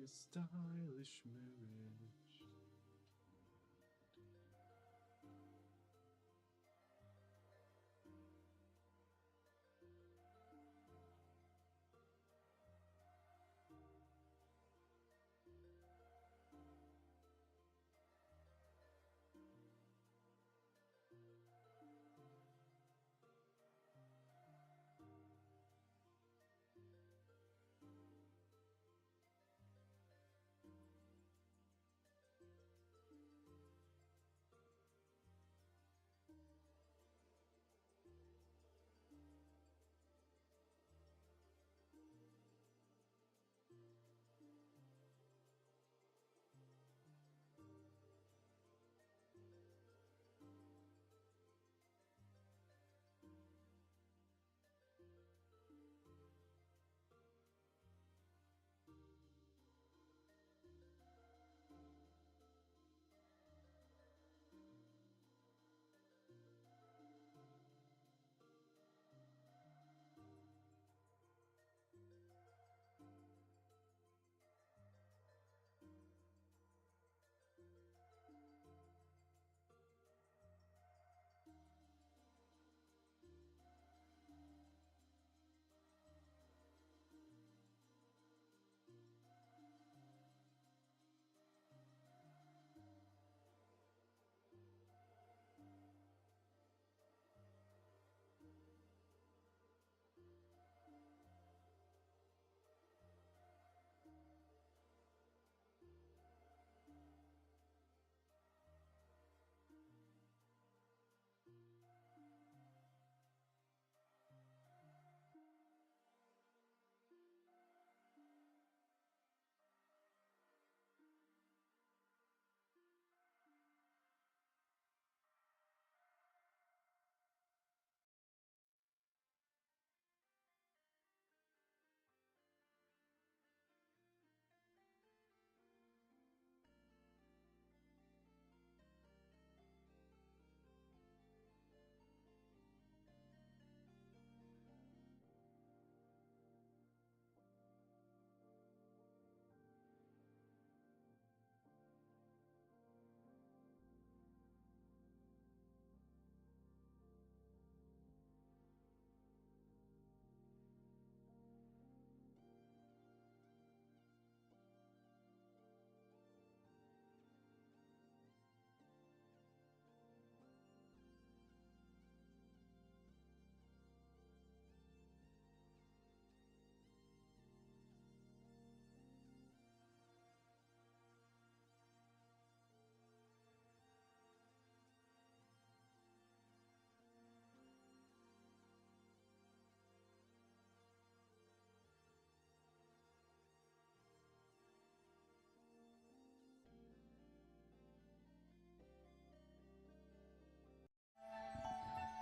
a stylish marriage.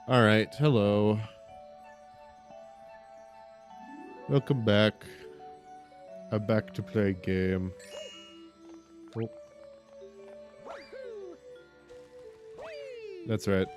All right, hello. Welcome back. I'm back to play a game. Oh. That's right.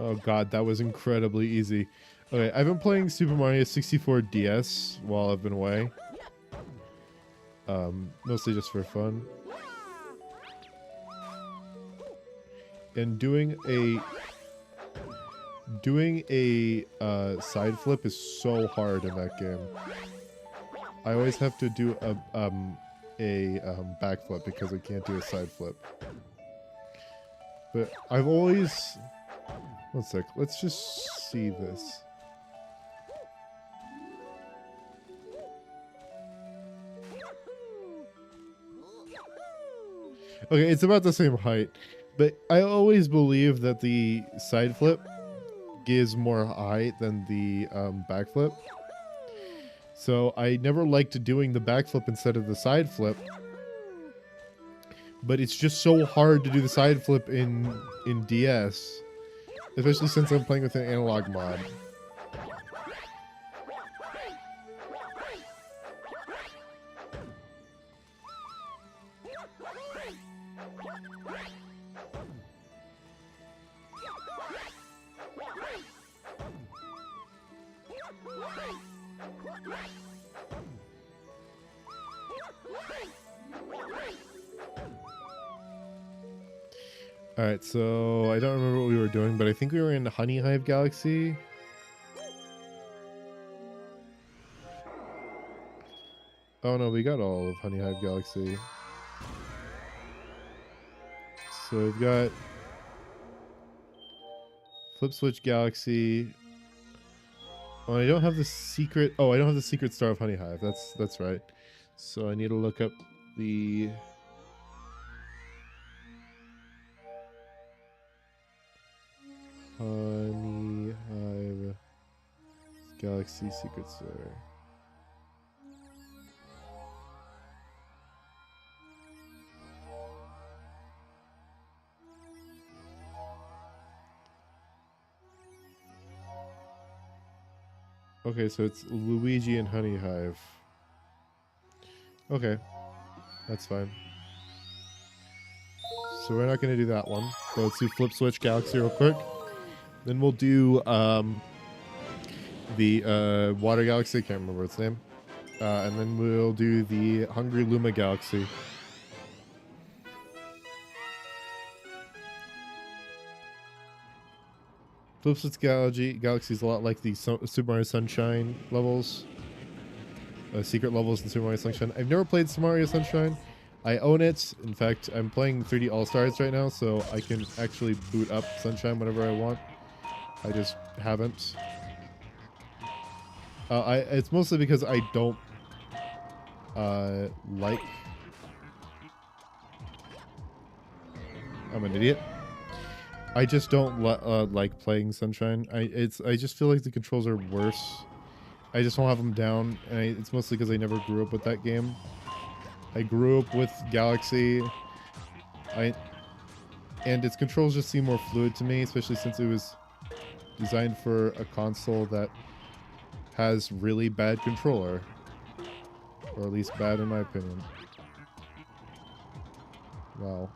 Oh god, that was incredibly easy. Okay, I've been playing Super Mario 64 DS while I've been away. Mostly just for fun. And doing a side flip is so hard in that game. I always have to do a backflip because I can't do a side flip. But I've always... One sec, let's just see this. Okay, it's about the same height, but I always believe that the side flip gives more height than the backflip. So I never liked doing the backflip instead of the side flip. But it's just so hard to do the side flip in DS. Especially since I'm playing with an analog mod. Alright, so I don't remember what we were doing, but I think we were in Honey Hive Galaxy. Oh no, we got all of Honey Hive Galaxy. So we've got Flip Switch Galaxy. Oh, I don't have the secret. Oh, I don't have the secret star of Honey Hive. That's right. So I need to look up the Honey Hive Galaxy secret star. Okay, so it's Luigi and Honey Hive. Okay, that's fine. So we're not going to do that one. So let's do Flip Switch Galaxy real quick. Then we'll do the Water Galaxy. I can't remember its name. And then we'll do the Hungry Luma Galaxy. Flip Switch Galaxy is a lot like the Super Mario Sunshine levels. Secret levels in Super Mario Sunshine. I've never played Super Mario Sunshine. I own it. In fact, I'm playing 3D All-Stars right now, so I can actually boot up Sunshine whenever I want. I just haven't. It's mostly because I don't like... I'm an idiot. I just don't like playing Sunshine. I just feel like the controls are worse. I just don't have them down, and it's mostly because I never grew up with that game. I grew up with Galaxy. And its controls just seem more fluid to me, especially since it was designed for a console that has really bad controller. Or at least bad in my opinion. Wow.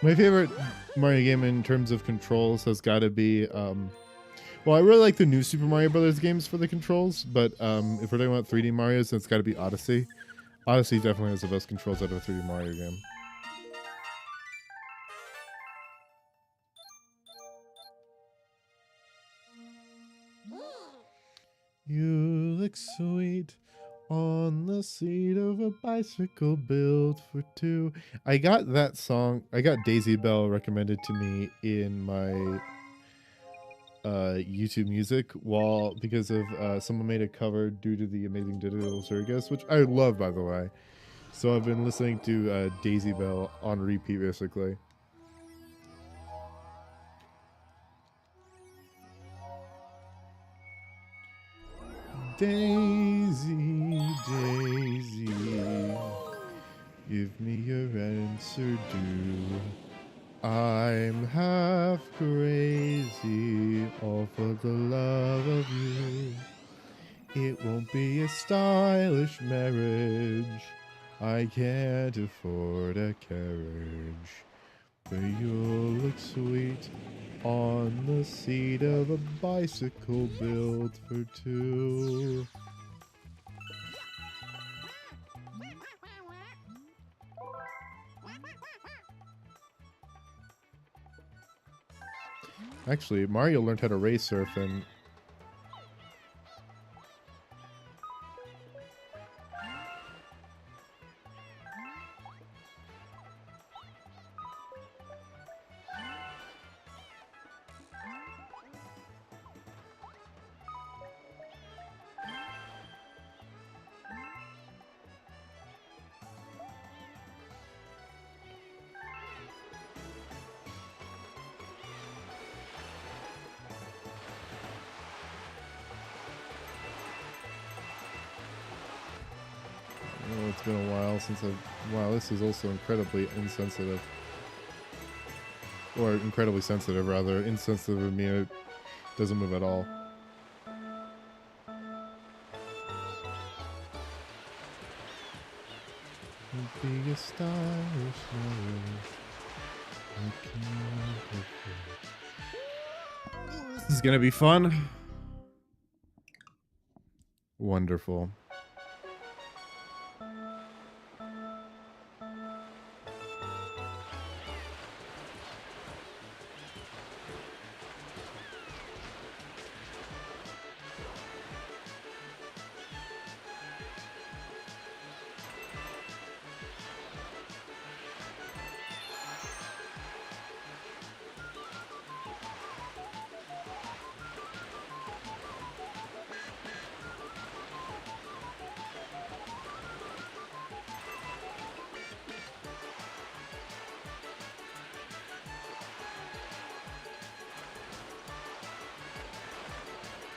My favorite Mario game in terms of controls has got to be, well, I really like the new Super Mario Brothers games for the controls, but if we're talking about 3D Marios, then it's got to be Odyssey. Odyssey definitely has the best controls out of a 3D Mario game. You look sweet on the seat of a bicycle built for two. I got that song. I got Daisy Bell recommended to me in my YouTube Music because of someone made a cover due to the Amazing Digital Circus, which I love, by the way. So I've been listening to Daisy Bell on repeat, basically. Daisy, Daisy, give me your answer due. I'm half crazy, all for the love of you. It won't be a stylish marriage, I can't afford a carriage, but you'll look sweet on the seat of a bicycle built for two. Actually, Mario learned how to race surf and... Oh, it's been a while since I've... Wow, this is also incredibly insensitive. Or incredibly sensitive, rather. Insensitive of me, it doesn't move at all. Be a stylish This is gonna be fun. Wonderful.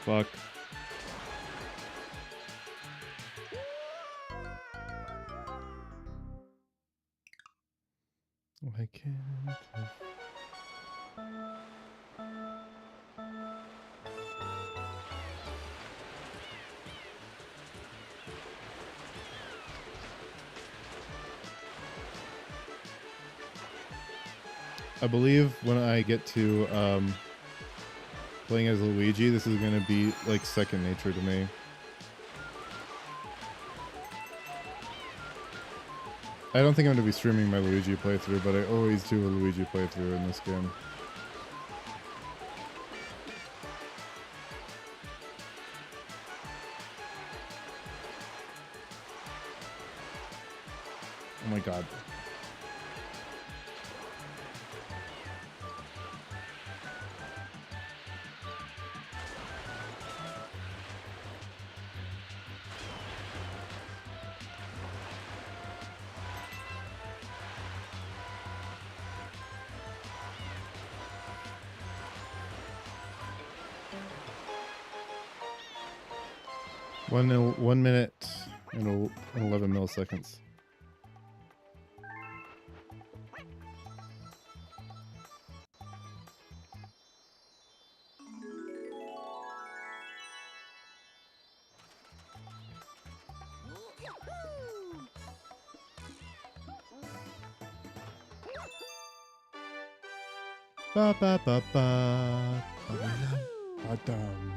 Fuck. I can't. I believe when I get to playing as Luigi, this is gonna be like second nature to me. I don't think I'm gonna be streaming my Luigi playthrough, but I always do a Luigi playthrough in this game. Oh my god. One minute and 11 milliseconds. Ba ba ba ba. Ba dum.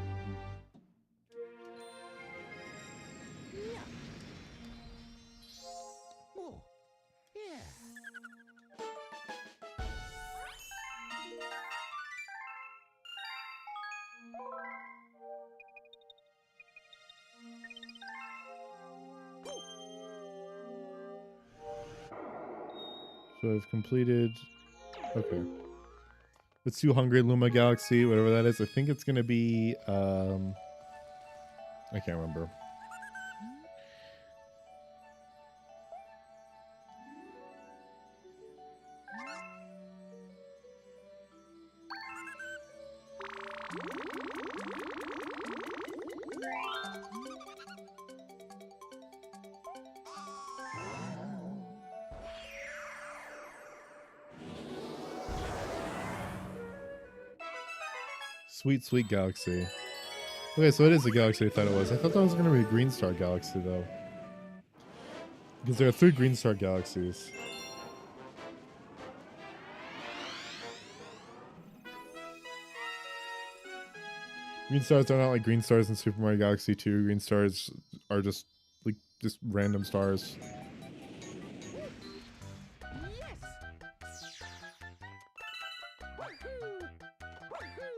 So I've completed. Okay. Let's do Hungry Luma Galaxy, whatever that is. I think it's gonna be I can't remember. Sweet, sweet galaxy. Okay, so it is a galaxy I thought it was. I thought that was going to be a Green Star Galaxy, though. Because there are 3 Green Star Galaxies. Green stars are not like green stars in Super Mario Galaxy 2. Green stars are just, like, just random stars. Yes. Woohoo! Woohoo!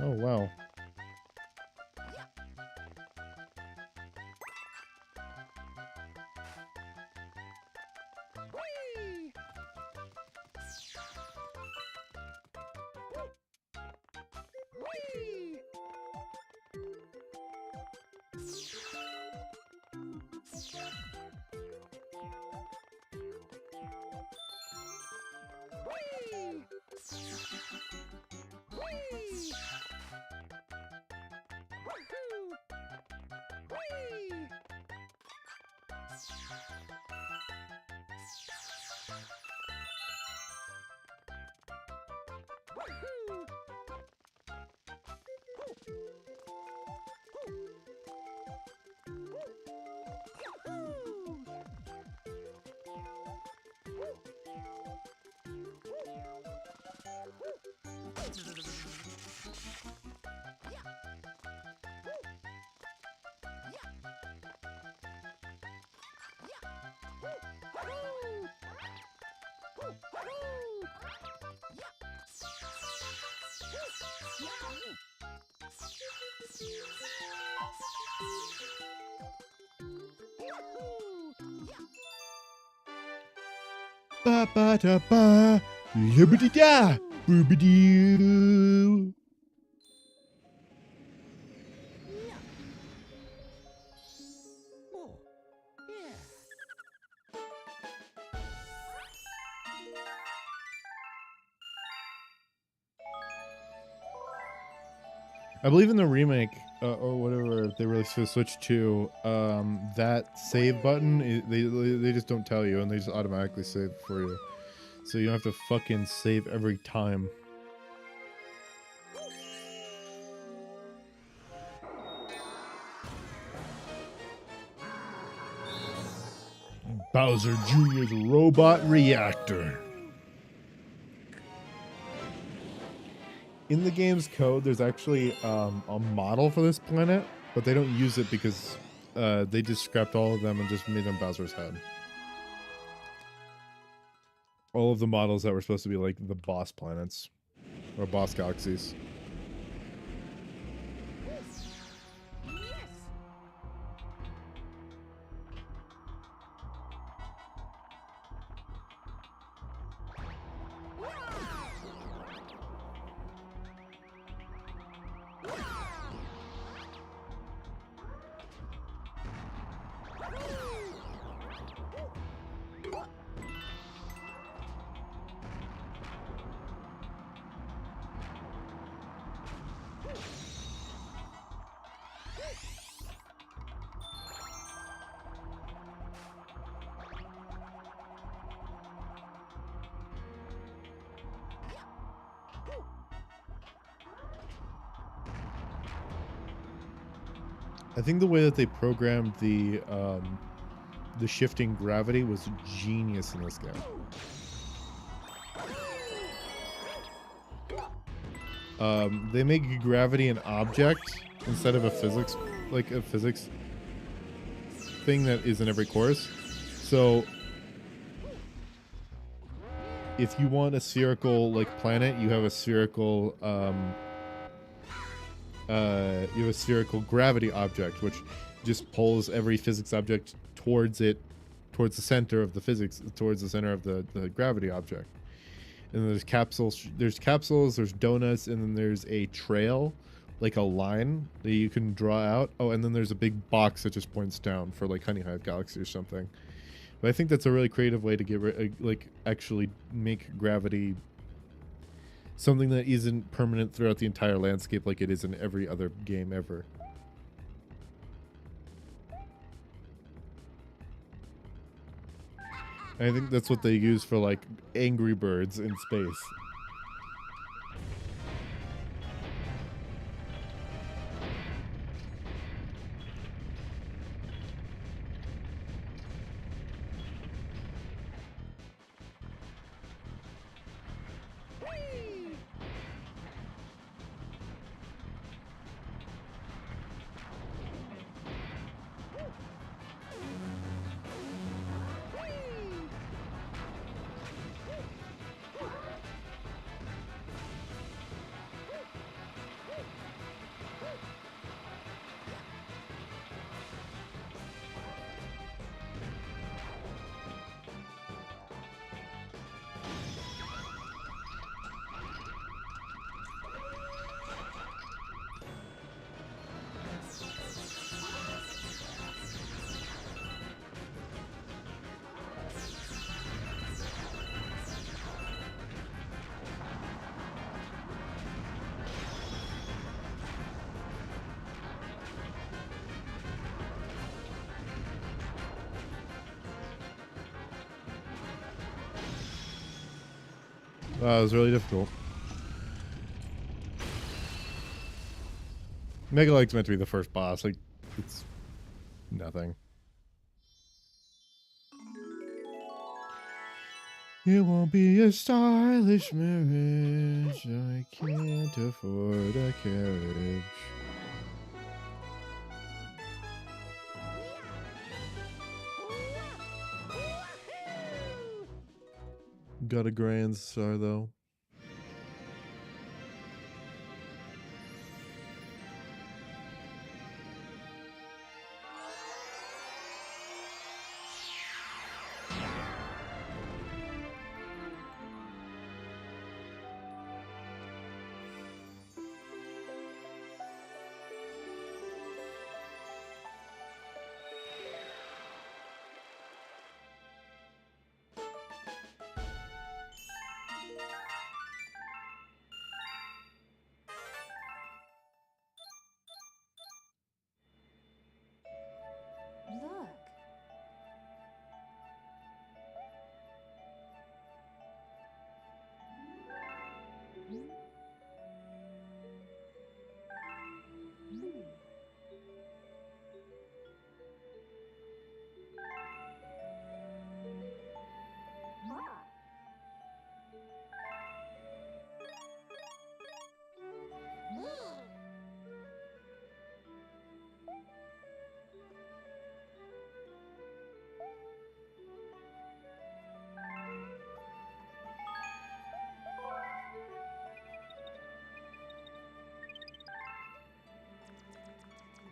Oh, wow. Ba ba da ba, yibbity da, boobity doo. I believe in the remake or whatever they released for the Switch 2, that save button, they just don't tell you and they just automatically save for you. So you don't have to fucking save every time. Bowser Jr.'s robot reactor. In the game's code, there's actually a model for this planet, but they don't use it because they just scrapped all of them and just made them Bowser's head. All of the models that were supposed to be like the boss planets or boss galaxies. I think the way that they programmed the shifting gravity was genius in this game. They make gravity an object instead of a physics thing that is in every course. So if you want a spherical like planet, you have a spherical gravity object, which just pulls every physics object towards the center of the physics, towards the center of the gravity object. And there's capsules, there's donuts, and then there's a trail, like a line that you can draw out. Oh, and then there's a big box that just points down for like Honey Hive Galaxy or something. But I think that's a really creative way to get actually make gravity something that isn't permanent throughout the entire landscape like it is in every other game ever. I think that's what they use for like Angry Birds in space. It was really difficult. Mega Light's meant to be the first boss. Like, it's nothing. It won't be a stylish marriage. I can't afford a carriage. Got a grand star though. Look.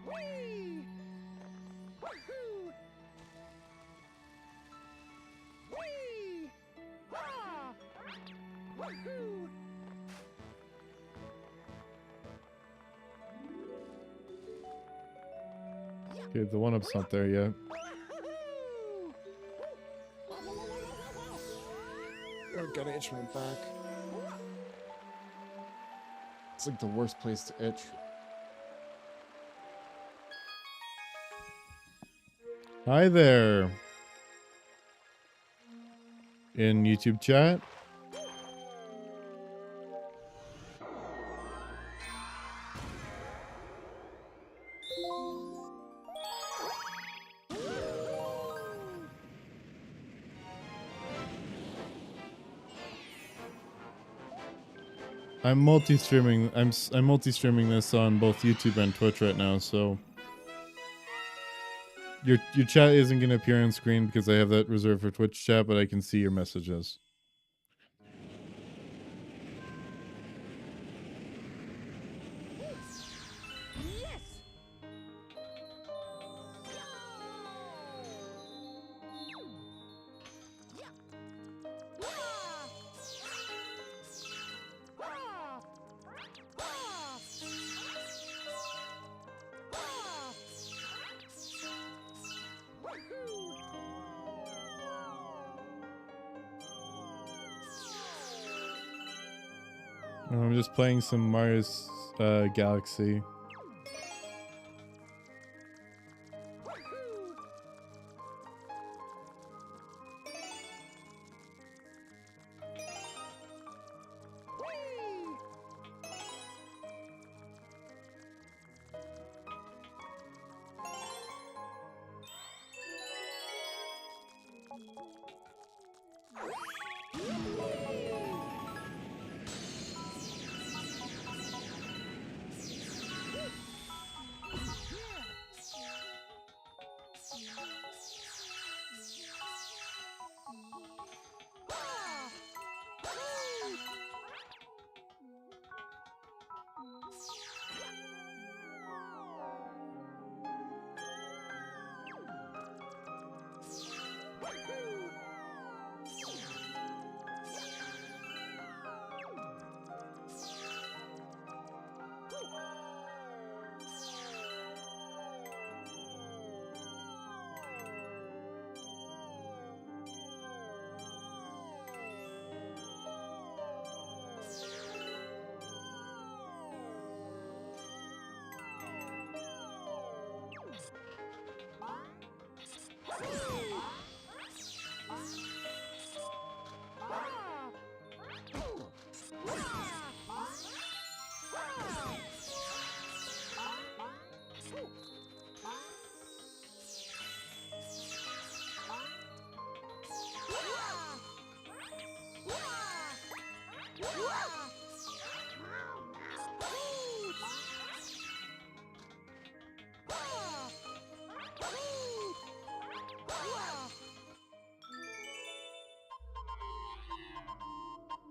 Whee! Woohoo! Whee! Ah! Woohoo! Okay, the one-up's not there yet. Oh, gotta itch my back. It's like the worst place to itch. Hi there. In YouTube chat. I'm multi-streaming. I'm multi-streaming this on both YouTube and Twitch right now, so your chat isn't going to appear on screen because I have that reserved for Twitch chat, but I can see your messages. I'm just playing some Mario's Galaxy.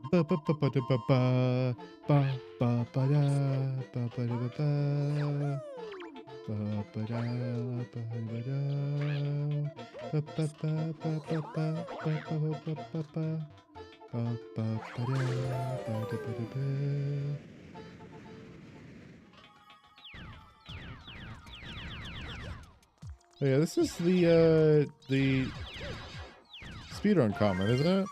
Ba ba ba ba da ba ba ba ba ba da ba ba da ba ba ba ba da ba ba da ba ba ba ba ba ba ba ba ba ba ba ba. Ba, ba, ba, da, ba, da, ba, da, ba. Oh yeah, this is the speedrun comment, isn't it?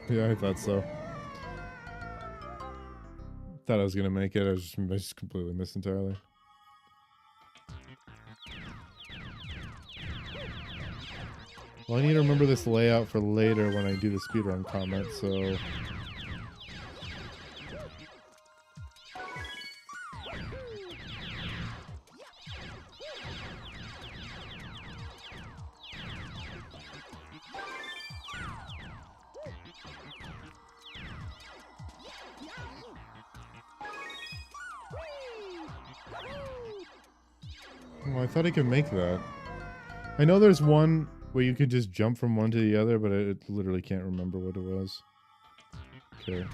Yeah, I thought so. Thought I was gonna make it. I just completely missed entirely. Well, I need to remember this layout for later when I do the speedrun comment, so... Oh, I thought I could make that. I know there's one where you could just jump from one to the other, but I literally can't remember what it was. Okay.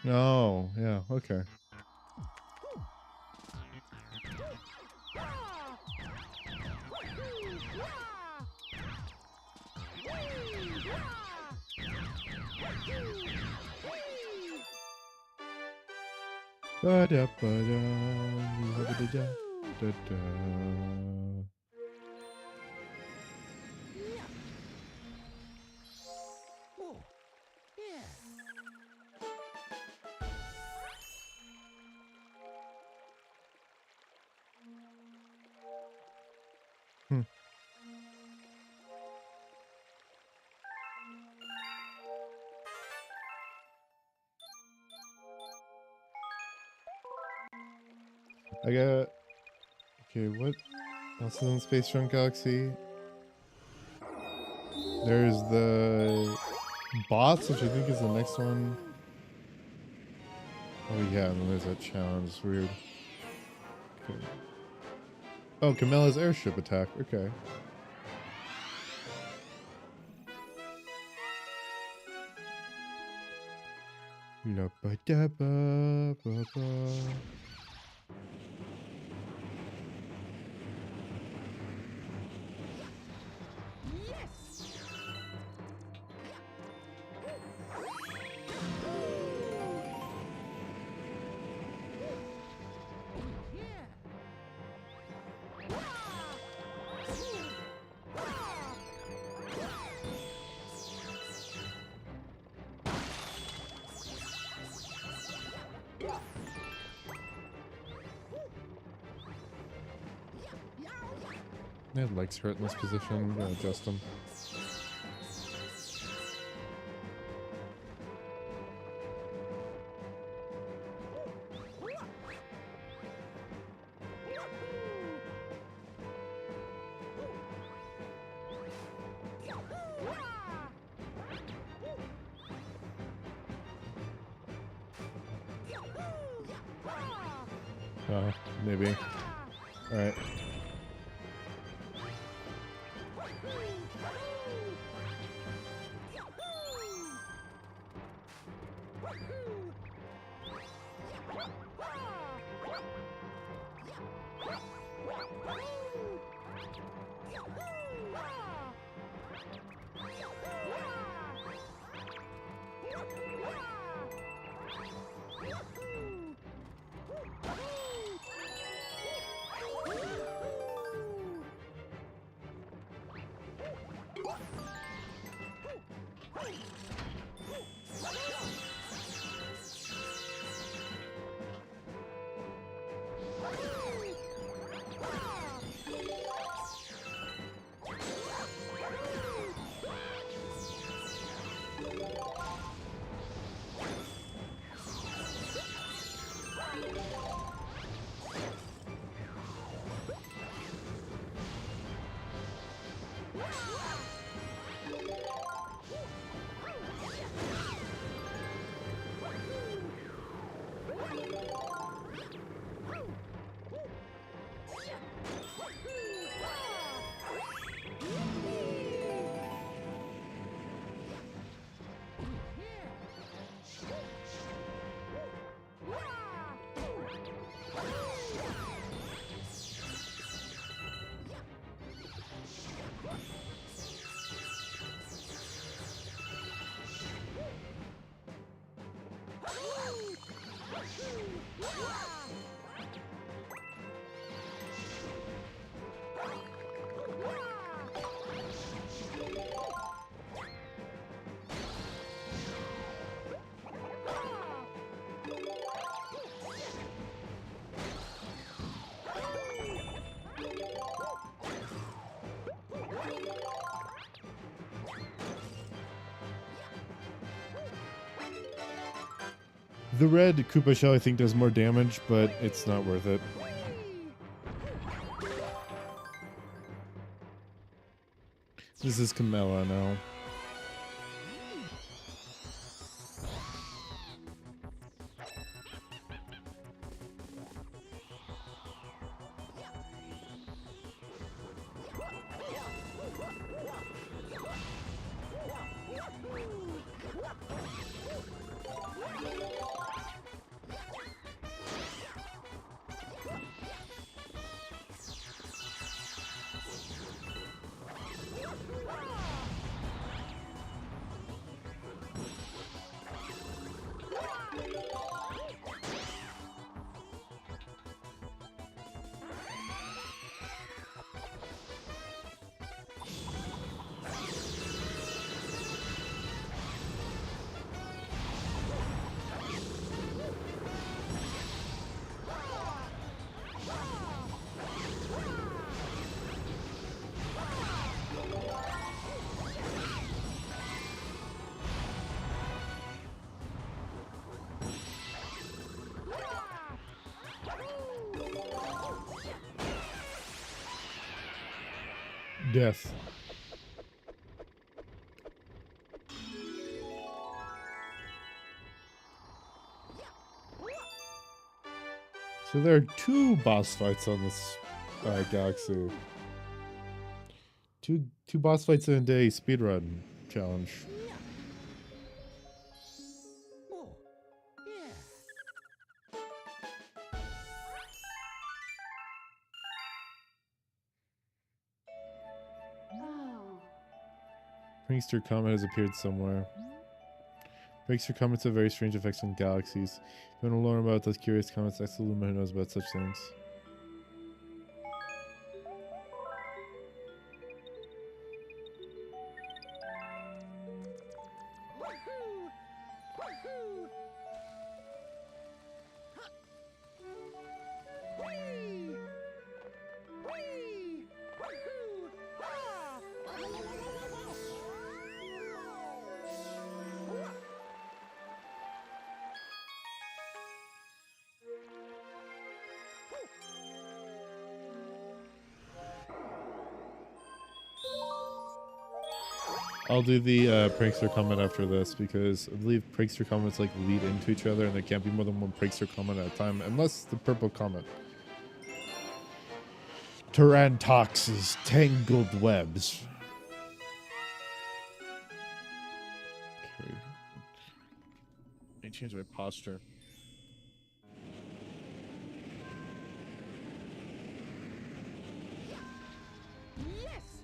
Oh, yeah, okay. Ba-da, ba-da, ba-da-da, da-da. Oh, yeah. Hmm. I got... Okay, what else is in Space Junk Galaxy? There's the bots, which I think is the next one. Oh yeah, and then there's that challenge. It's weird. Okay. Oh, Camilla's airship attack. Okay. La ba da ba ba ba. My legs hurt in this position. I'm gonna adjust them. Maybe. Alright. The red Koopa shell I think does more damage, but it's not worth it. This is Camilla now. Death. So there are 2 boss fights on this galaxy. Two boss fights in a day speedrun challenge. Oh, yeah. Prankster Comet has appeared somewhere. Prankster Comets have very strange effects on galaxies. If you want to learn about those curious comets, ask the Luma who knows about such things. Woohoo! Woohoo! Whee! Whee! Woohoo! Ah! I'll do the Prankster Comet after this because I believe Prankster Comets like lead into each other and there can't be more than one Prankster Comet at a time unless the purple comet. Tarantox's tangled webs. Okay. I changed my posture. Yes!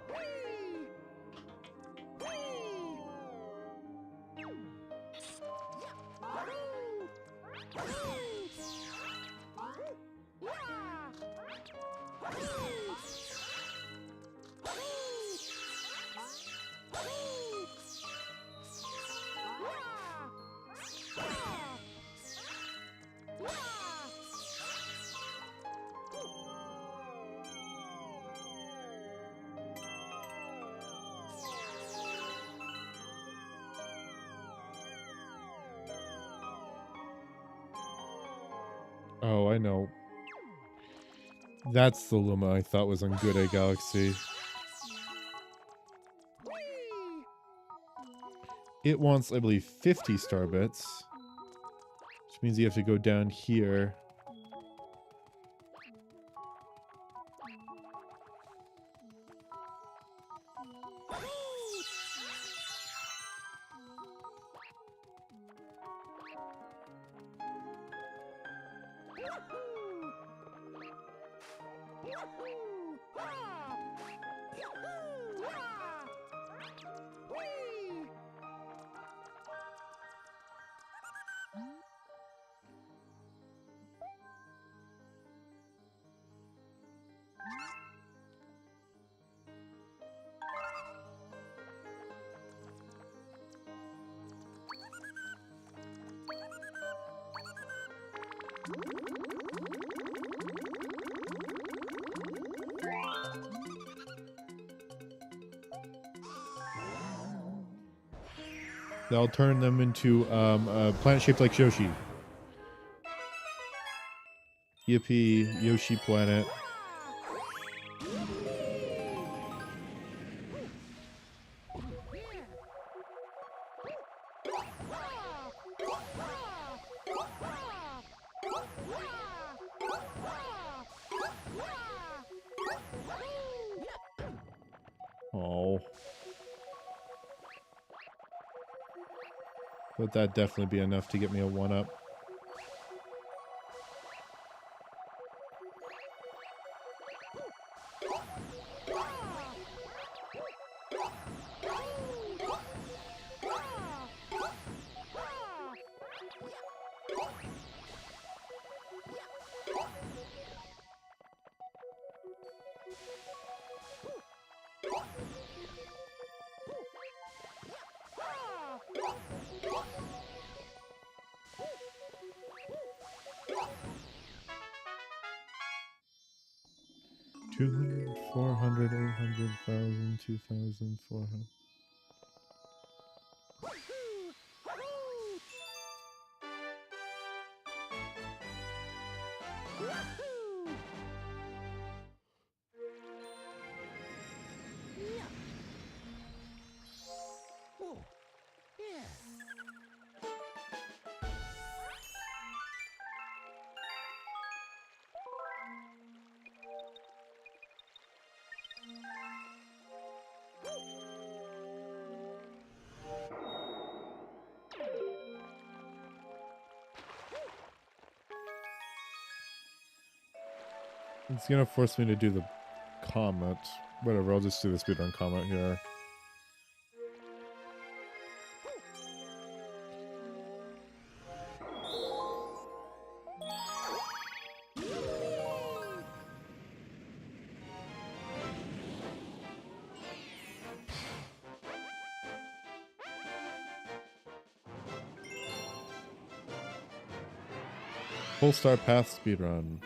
Whee! Whee! Oh, I know. That's the Luma I thought was on Good A Galaxy. It wants, I believe, 50 star bits. Which means you have to go down here. Woohoo! I'll turn them into a planet shaped like Yoshi. Yippee, Yoshi planet. Oh. But that'd definitely be enough to get me a 1-up. $200, $400, $800,000, $2,400. It's gonna force me to do the comment. Whatever, I'll just do the speedrun comment here. Full Star Path speedrun.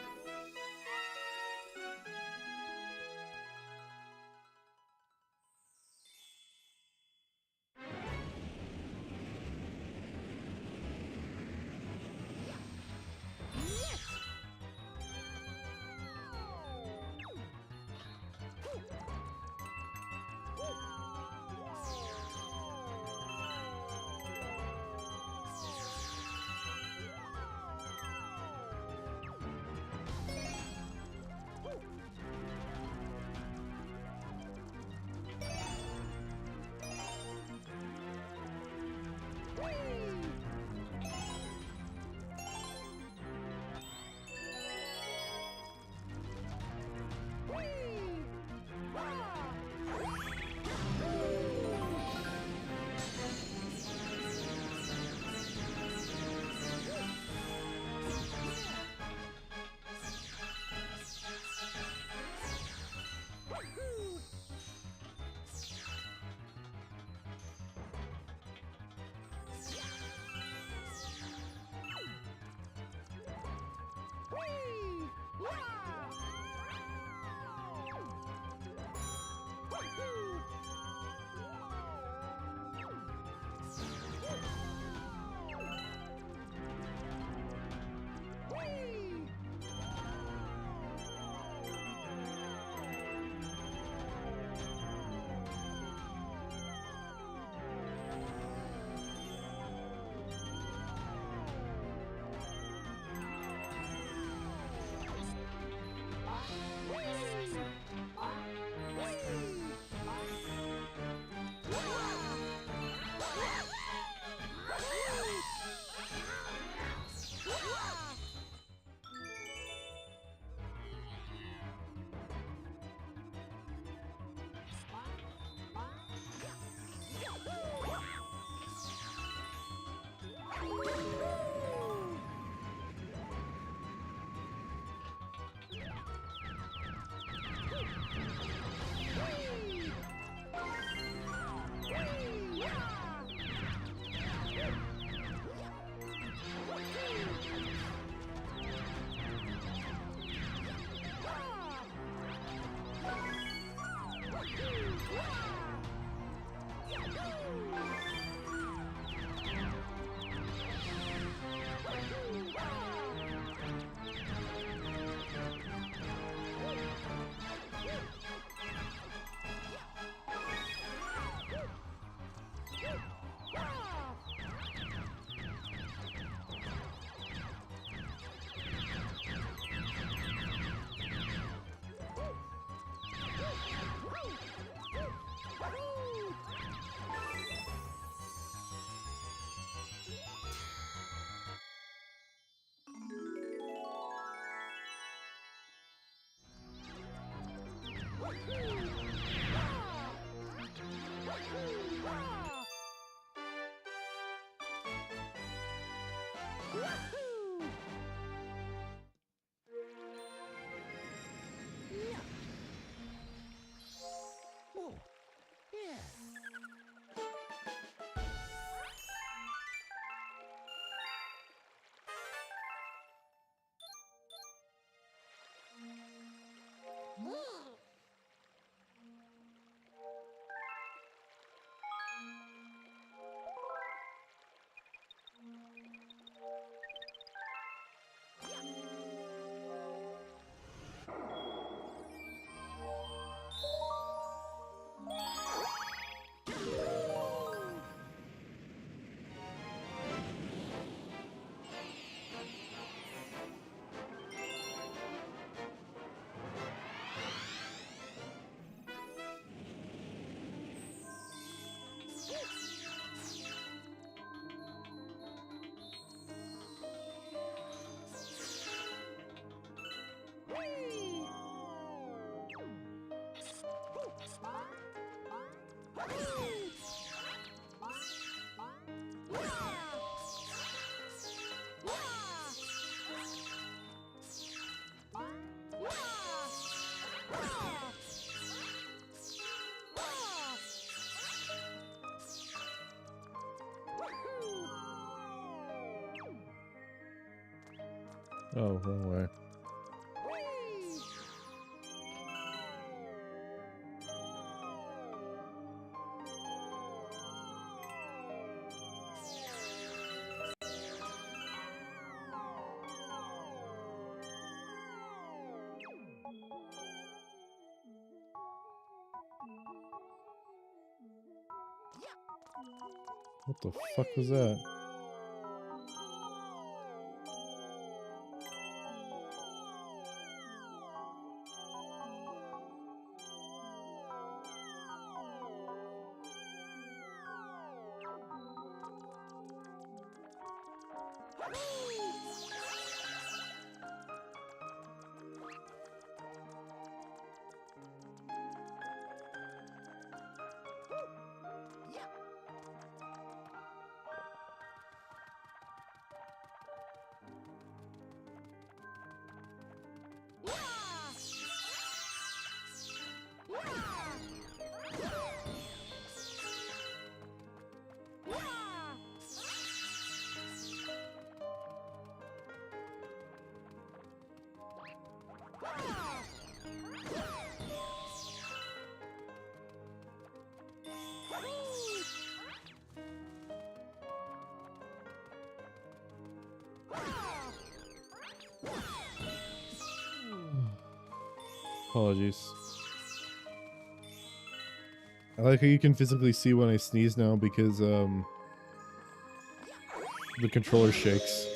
Oh, yeah. Oh, wrong way. What the fuck was that? Apologies. I like how you can physically see when I sneeze now because the controller shakes.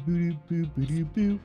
Boo boo boo boo boo.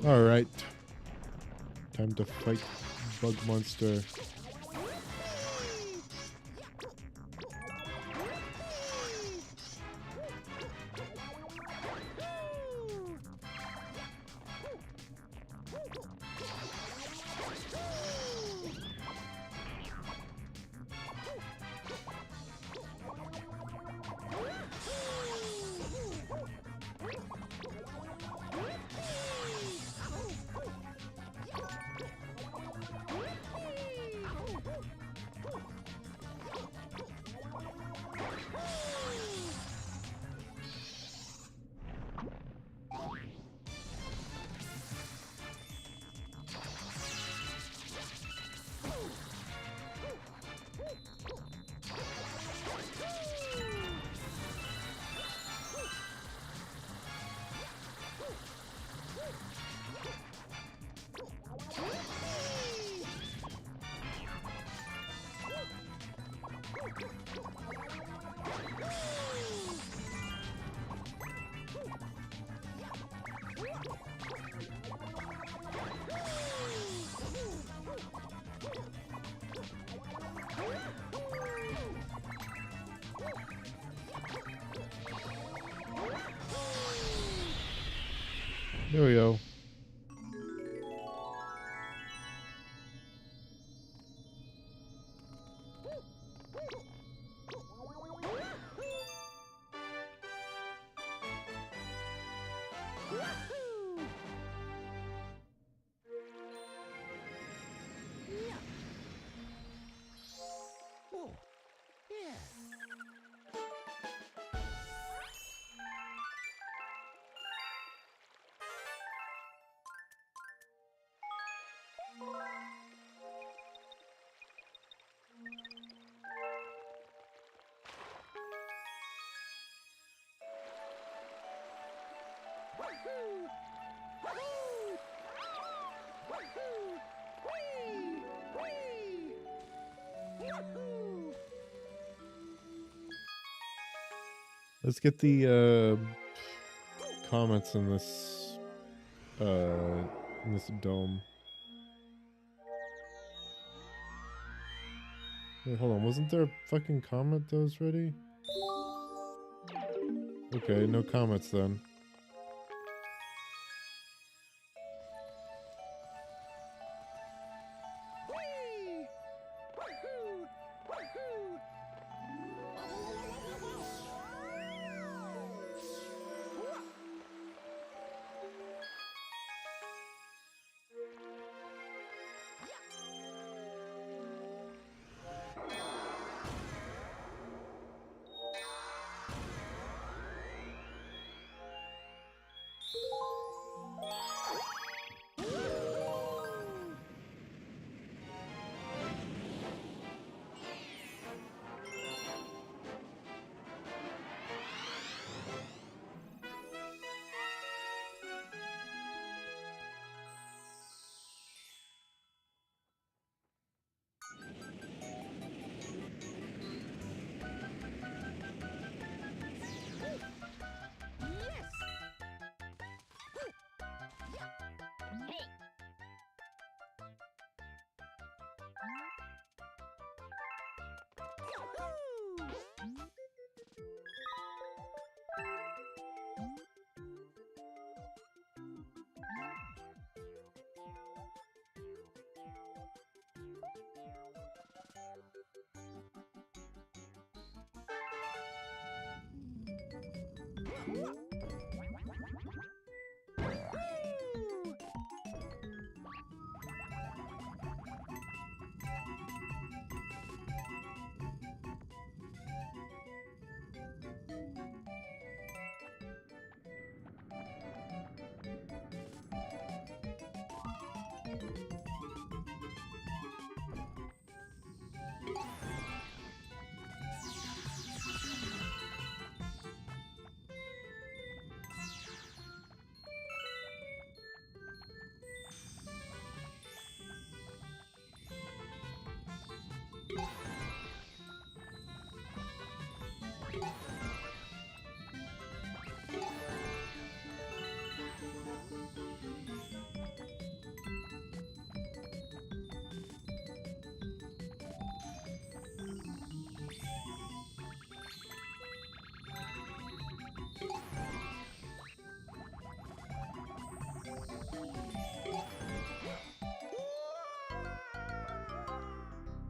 All right. Time to fight Bug Monster. There we go. Oh, yeah. Wahoo! Wahoo! Wahoo! Whee! Whee! Yahoo! Let's get the comments in this dome. Wait, hold on. Wasn't there a fucking comment that was ready? Okay, no comments then. Whee! Wahoo! Wahoo! Yes! Yahoo!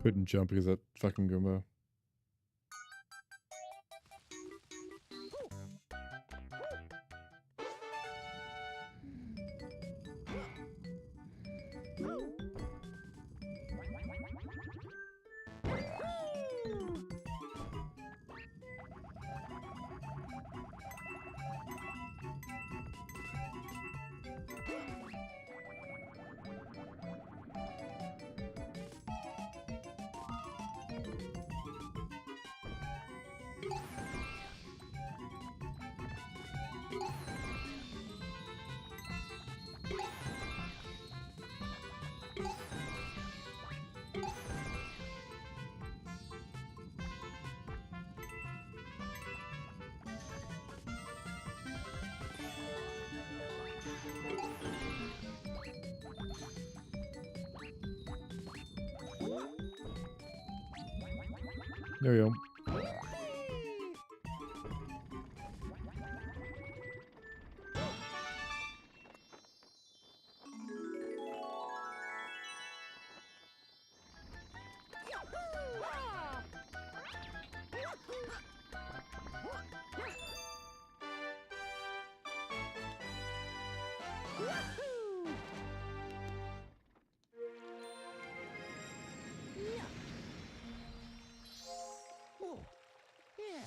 Couldn't jump because of that fucking Goomba. There we go. Oh, yeah.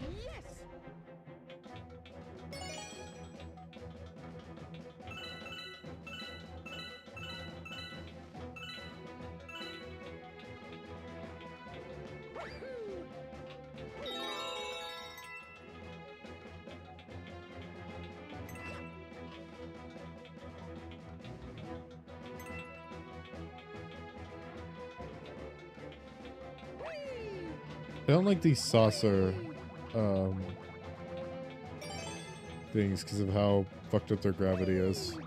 Yes! I don't like these saucer things because of how fucked up their gravity is.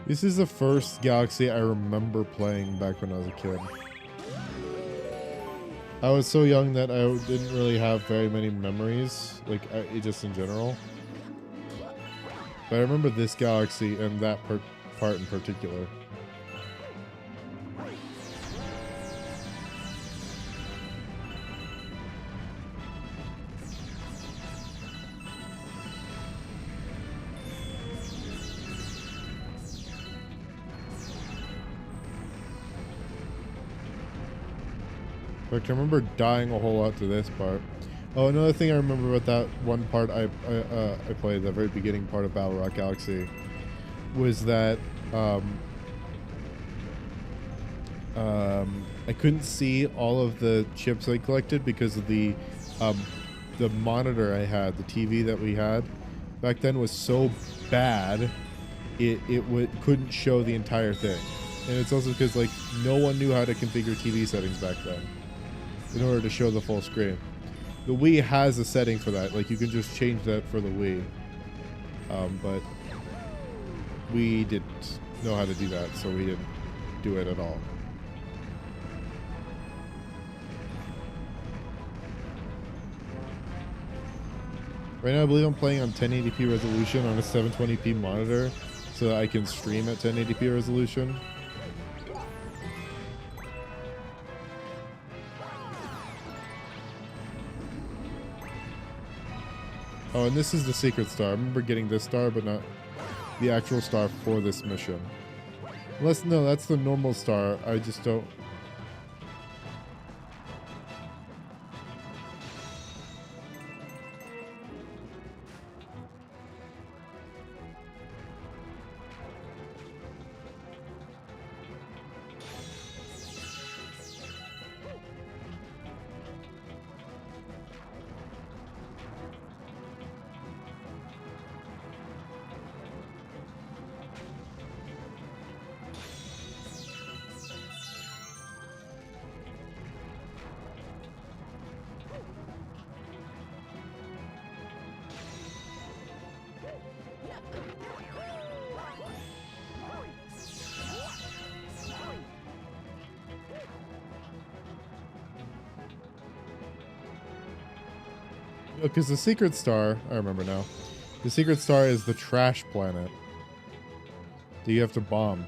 This is the first Galaxy I remember playing back when I was a kid. I was so young that I didn't really have very many memories, like just in general. But I remember this Galaxy and that part in particular. I can remember dying a whole lot to this part. Oh, another thing I remember about that one part I played, the very beginning part of Battle Rock Galaxy, was that I couldn't see all of the chips I collected because of the monitor I had, the TV that we had back then was so bad, it couldn't show the entire thing. And it's also because like no one knew how to configure TV settings back then in order to show the full screen. The Wii has a setting for that. Like you can just change that for the Wii. But we didn't know how to do that, so we didn't do it at all. Right now I believe I'm playing on 1080p resolution on a 720p monitor so that I can stream at 1080p resolution. Oh, and this is the secret star. I remember getting this star, but not the actual star for this mission. Unless, no, that's the normal star. I just don't... Because the secret star, I remember now. The secret star is the trash planet that you have to bomb.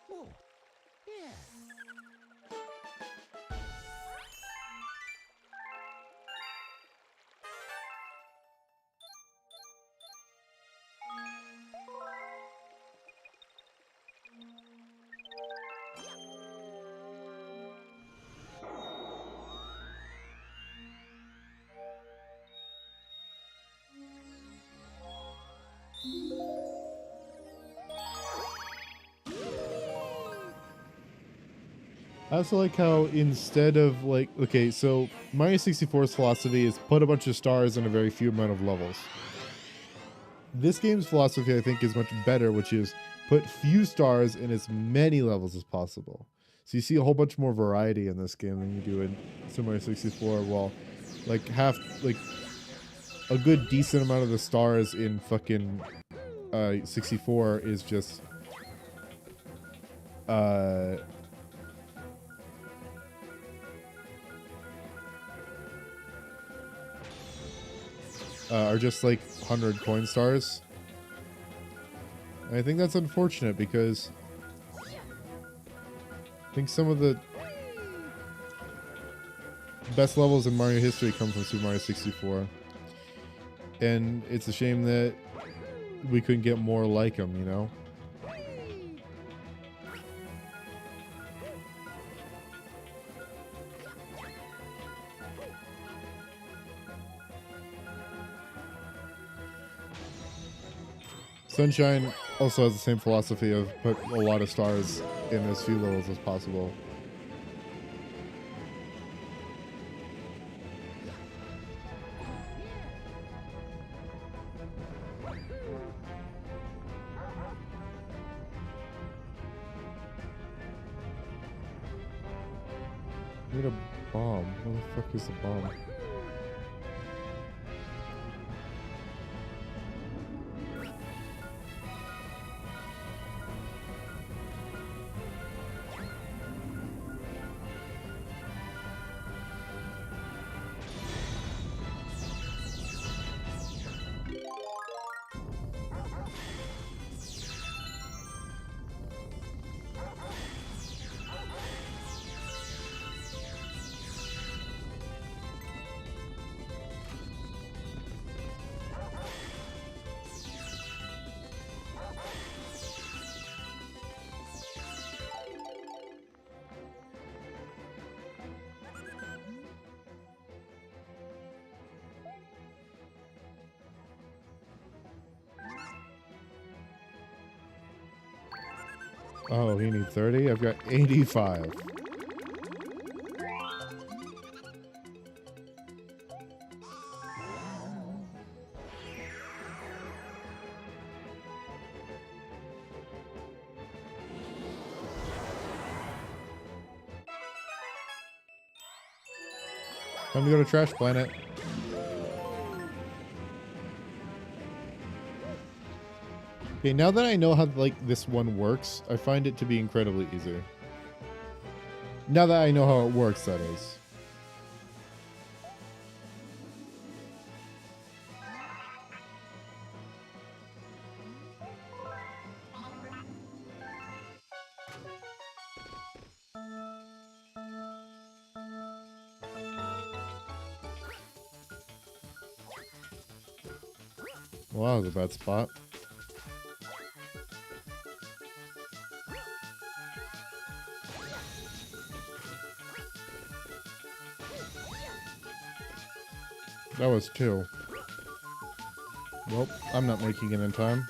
Oh, yeah. I also like how instead of like, okay, so Mario 64's philosophy is put a bunch of stars in a very few amount of levels. This game's philosophy, I think, is much better, which is put few stars in as many levels as possible. So you see a whole bunch more variety in this game than you do in Super Mario 64. Well, like like a good decent amount of the stars in fucking 64 is just are just like 100 coin stars. And I think that's unfortunate because I think some of the best levels in Mario history come from Super Mario 64. And it's a shame that we couldn't get more like them, you know? Sunshine also has the same philosophy of put a lot of stars in as few levels as possible. I need a bomb. Where the fuck is the bomb? Oh, he needs 30? I've got 85. Time to go to Trash Planet. Okay, now that I know how like this one works, I find it to be incredibly easy. Now that I know how it works, that is. Wow, that was a bad spot. That was 2. Well, I'm not making it in time.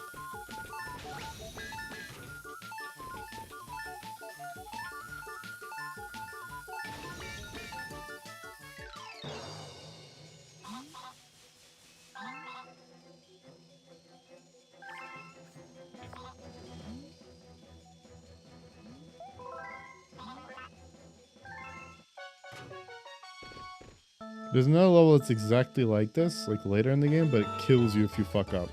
There's another level that's exactly like this, like later in the game, but it kills you if you fuck up.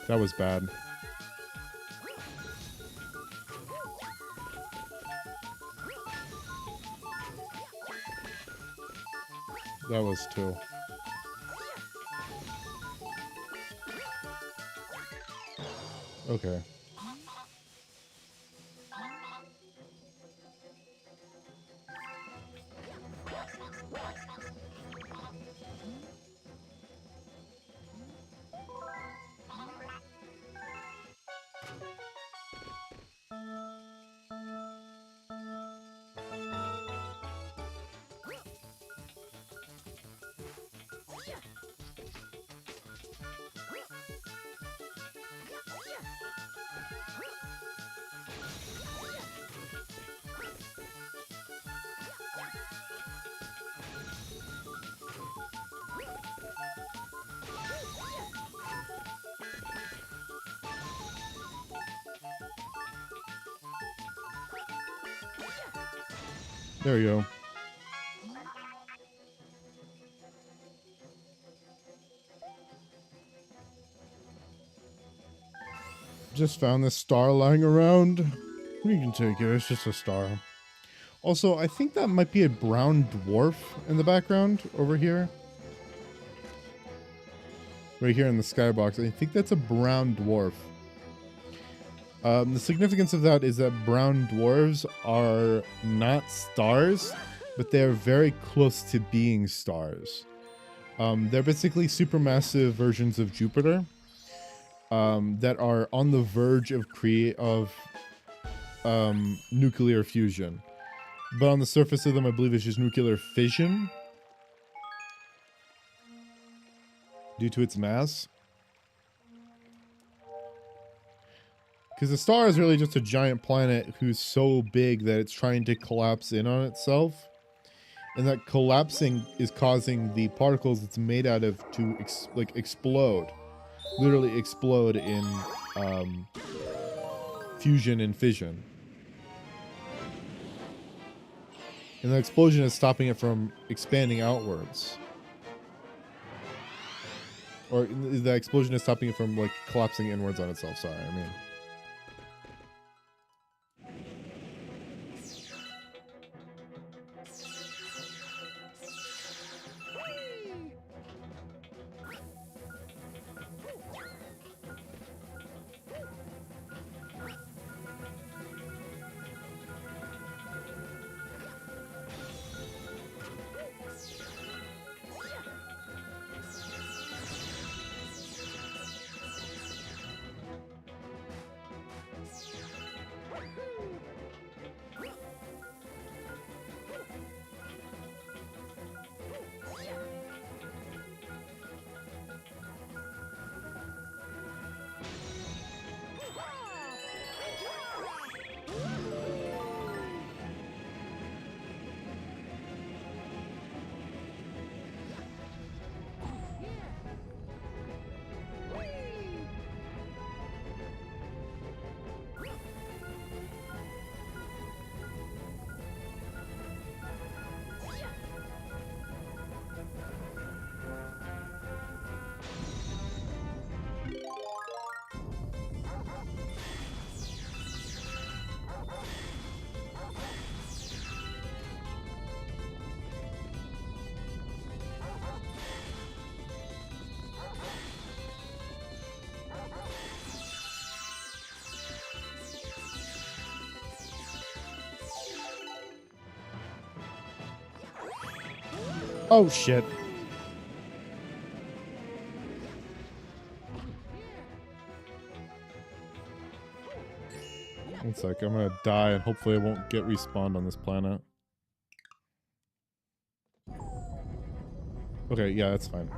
That was bad. That was 2. Okay. There you go. Just found this star lying around. You can take it. It's just a star. Also, I think that might be a brown dwarf in the background over here. Right here in the skybox. I think that's a brown dwarf. The significance of that is that brown dwarves are not stars, but they're very close to being stars. They're basically supermassive versions of Jupiter that are on the verge of nuclear fusion. But on the surface of them, I believe it's just nuclear fission due to its mass. Because the star is really just a giant planet who's so big that it's trying to collapse in on itself. And that collapsing is causing the particles it's made out of to explode. Literally explode in fusion and fission. And the explosion is stopping it from expanding outwards. Or the explosion is stopping it from like collapsing inwards on itself, sorry, I mean. Oh shit. One sec, I'm gonna die and hopefully I won't get respawned on this planet. Okay, yeah, that's fine.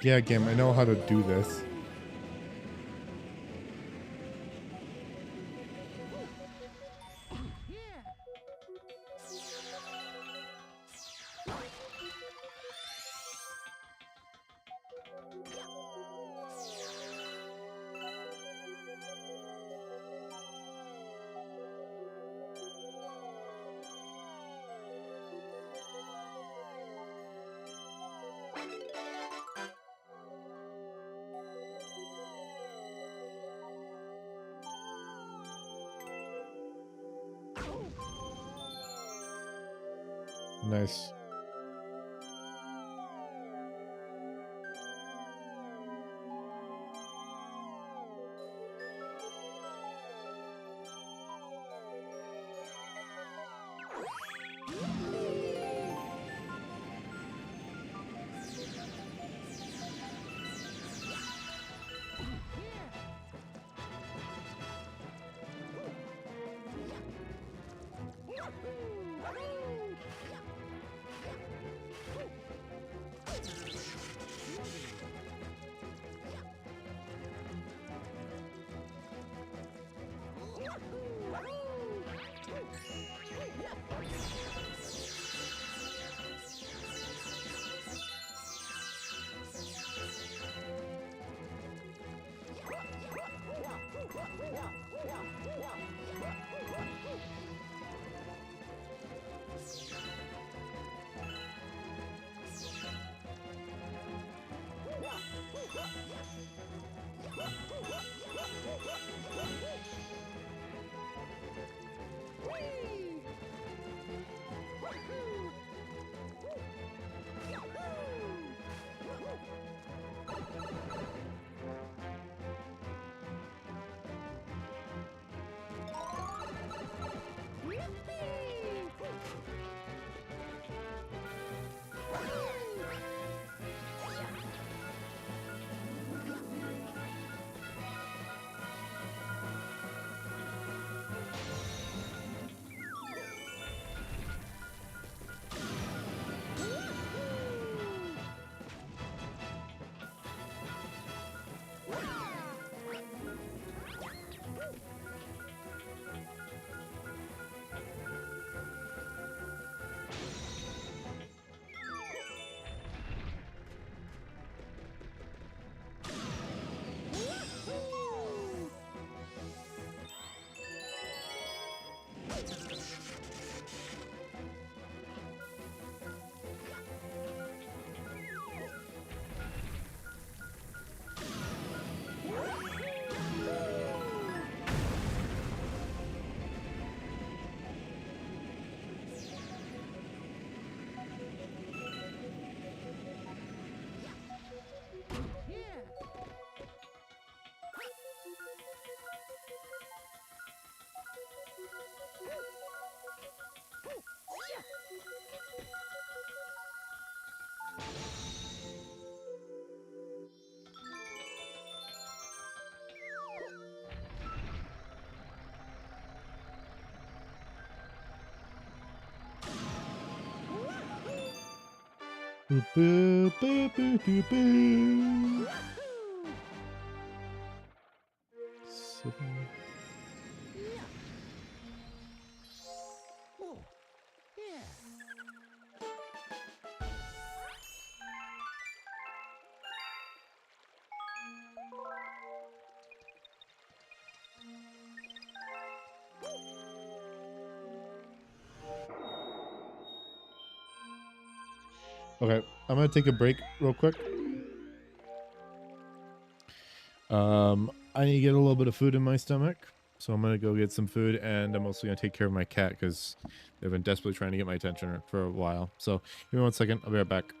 Yeah, game, I know how to do this. Nice. Boo, boo, boo, boo, boo, boo. Seven. Oh, yeah. Okay, I'm gonna take a break real quick. I need to get a little bit of food in my stomach, so I'm gonna go get some food, and I'm also gonna take care of my cat because they've been desperately trying to get my attention for a while. So give me 1 second. I'll be right back.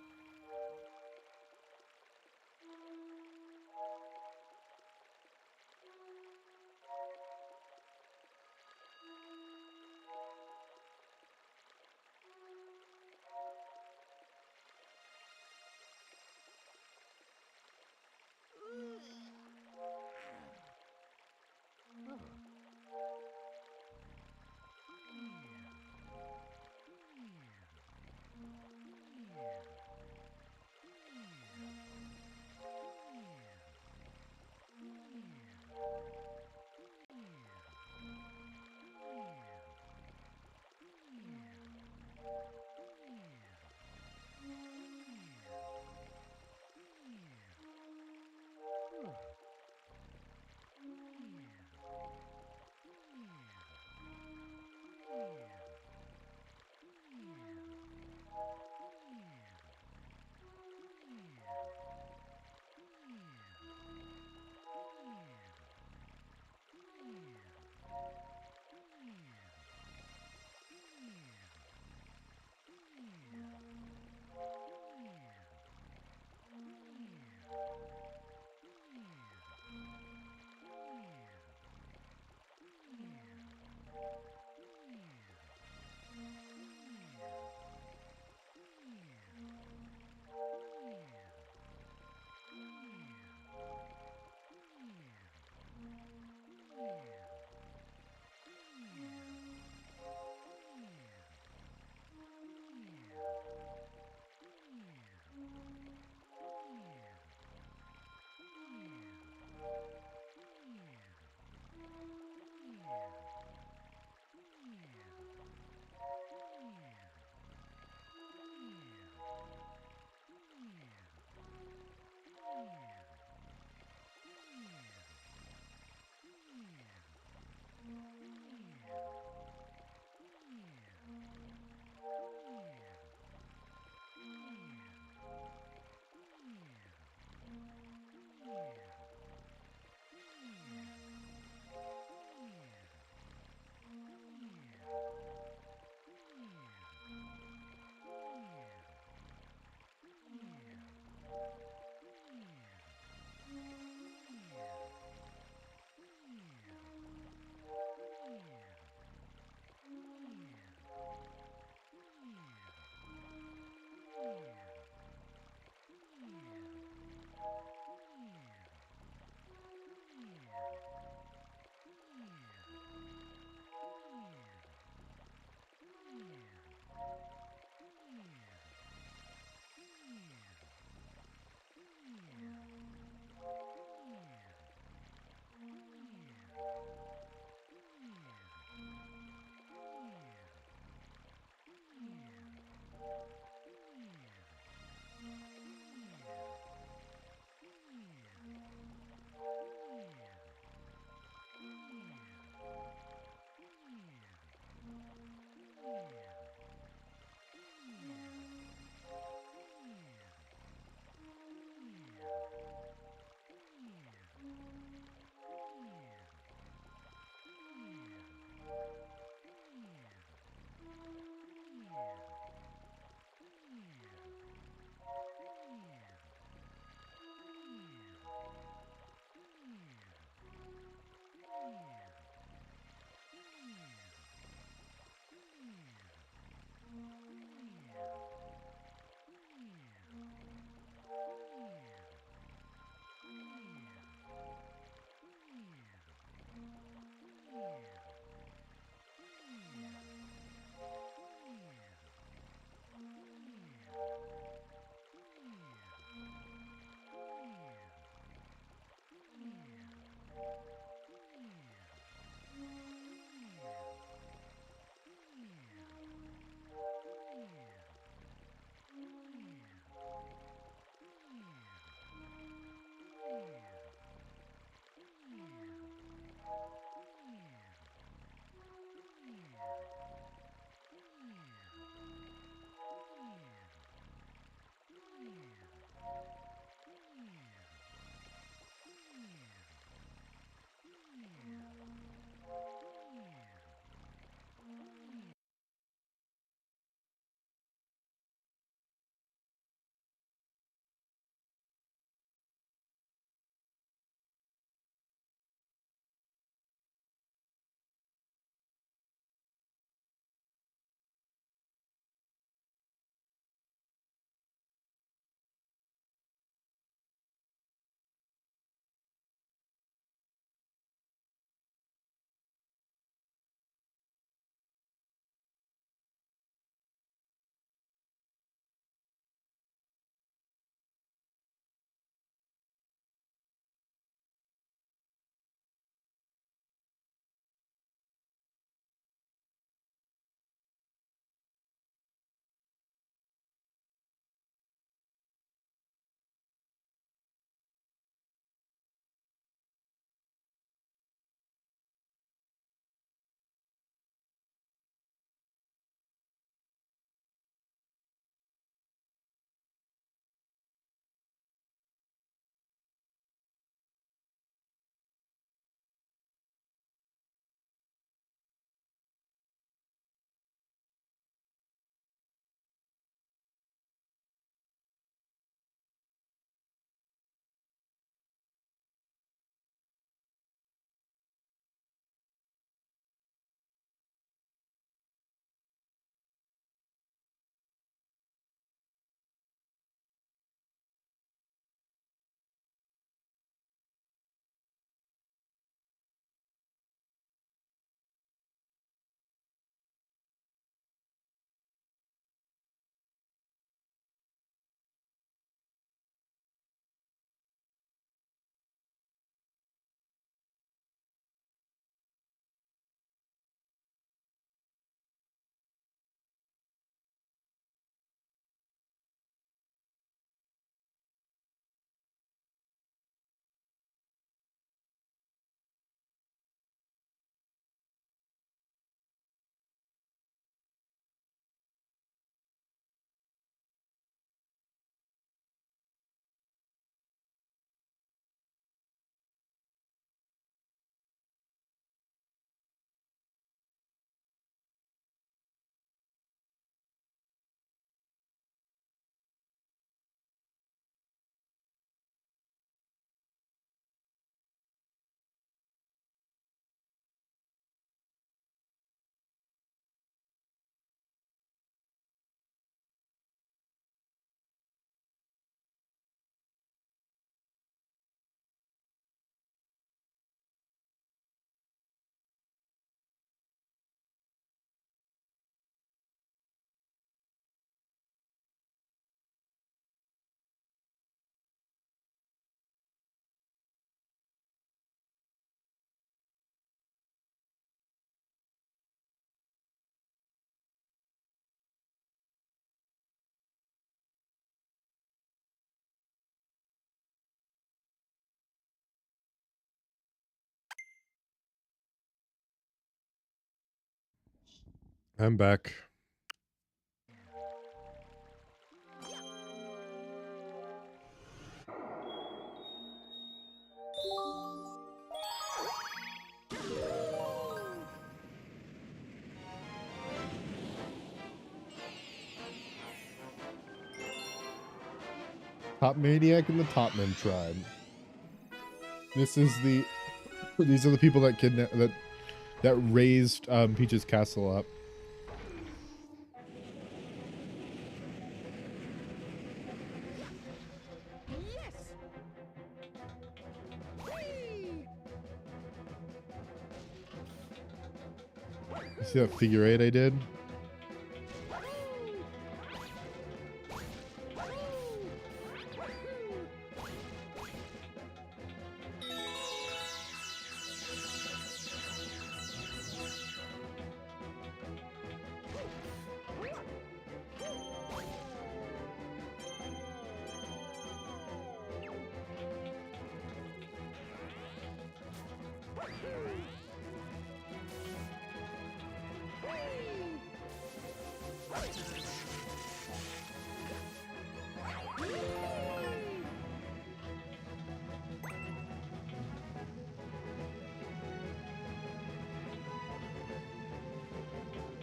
I'm back. Top Maniac and the Topman tribe. These are the people that that raised Peach's castle up. Yes. Whee! You see that figure eight I did?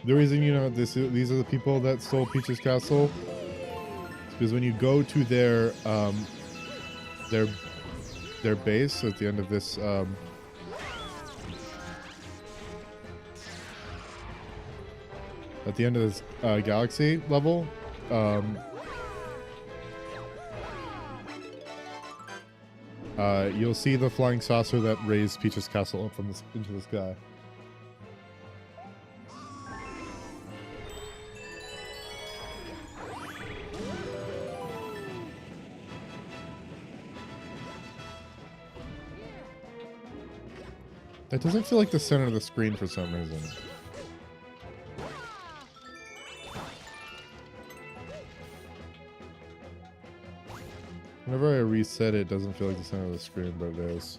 The reason you know these are the people that stole Peach's castle is because when you go to their base at the end of this galaxy level, you'll see the flying saucer that raised Peach's castle up from into the sky. It doesn't feel like the center of the screen for some reason. Whenever I reset it, it doesn't feel like the center of the screen, but it is.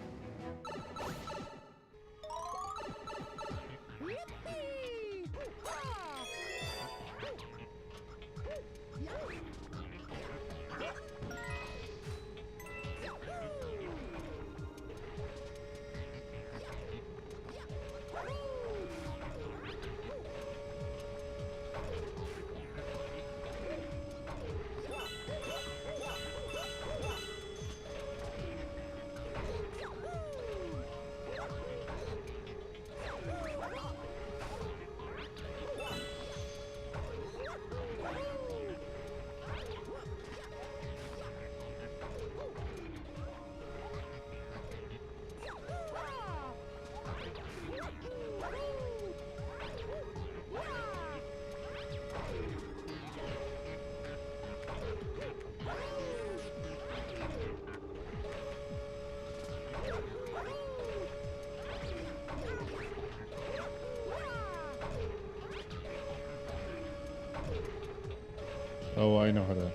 Oh, I know how to.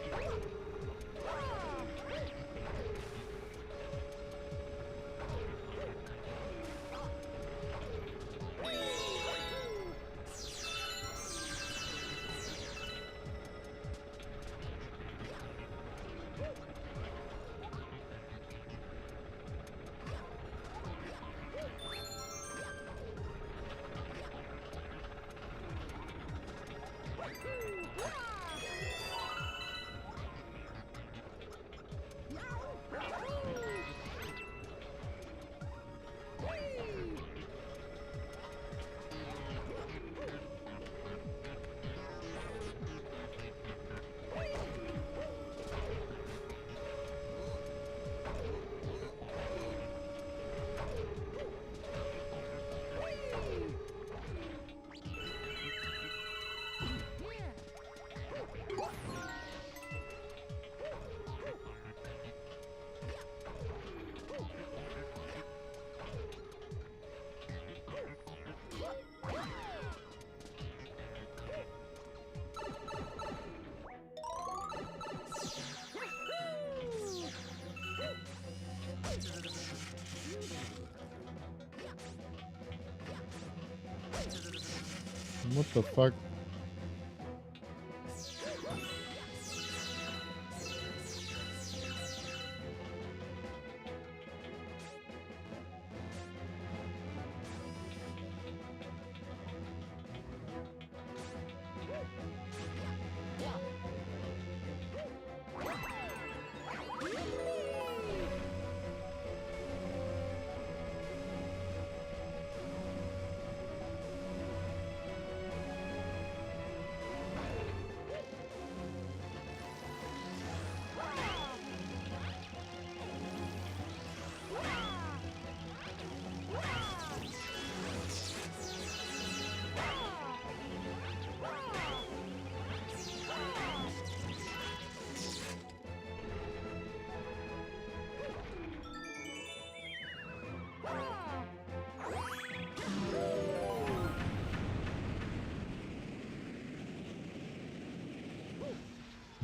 What the fuck?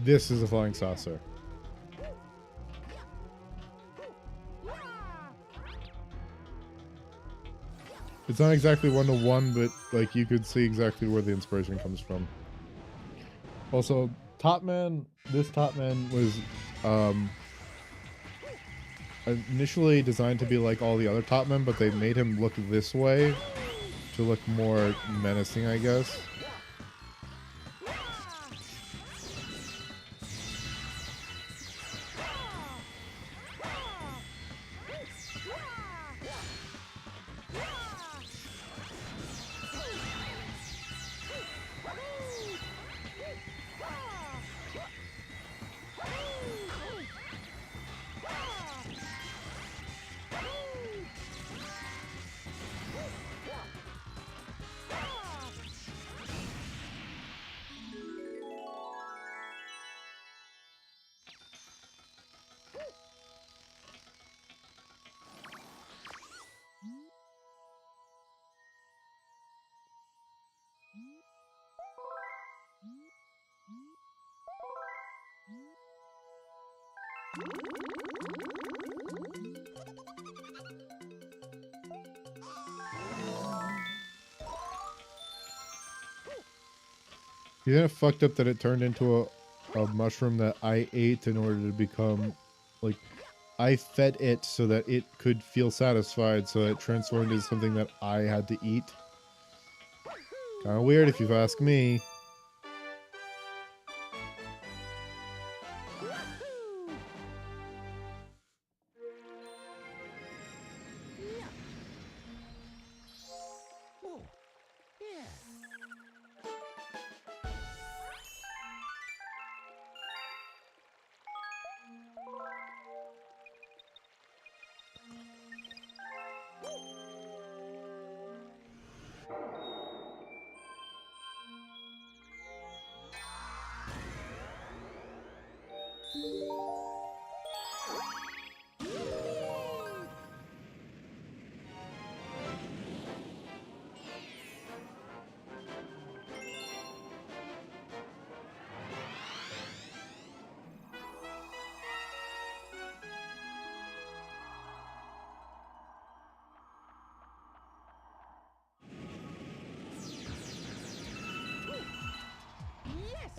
This is a flying saucer. It's not exactly one-to-one, but like you could see exactly where the inspiration comes from. Also, Topman, this Topman was initially designed to be like all the other Topmen, but they made him look this way to look more menacing, I guess. You know, fucked up that it turned into a mushroom that I ate in order to become, like, I fed it so that it could feel satisfied, so it transformed into something that I had to eat. Kinda weird if you've asked me. Oh, yeah. Yes.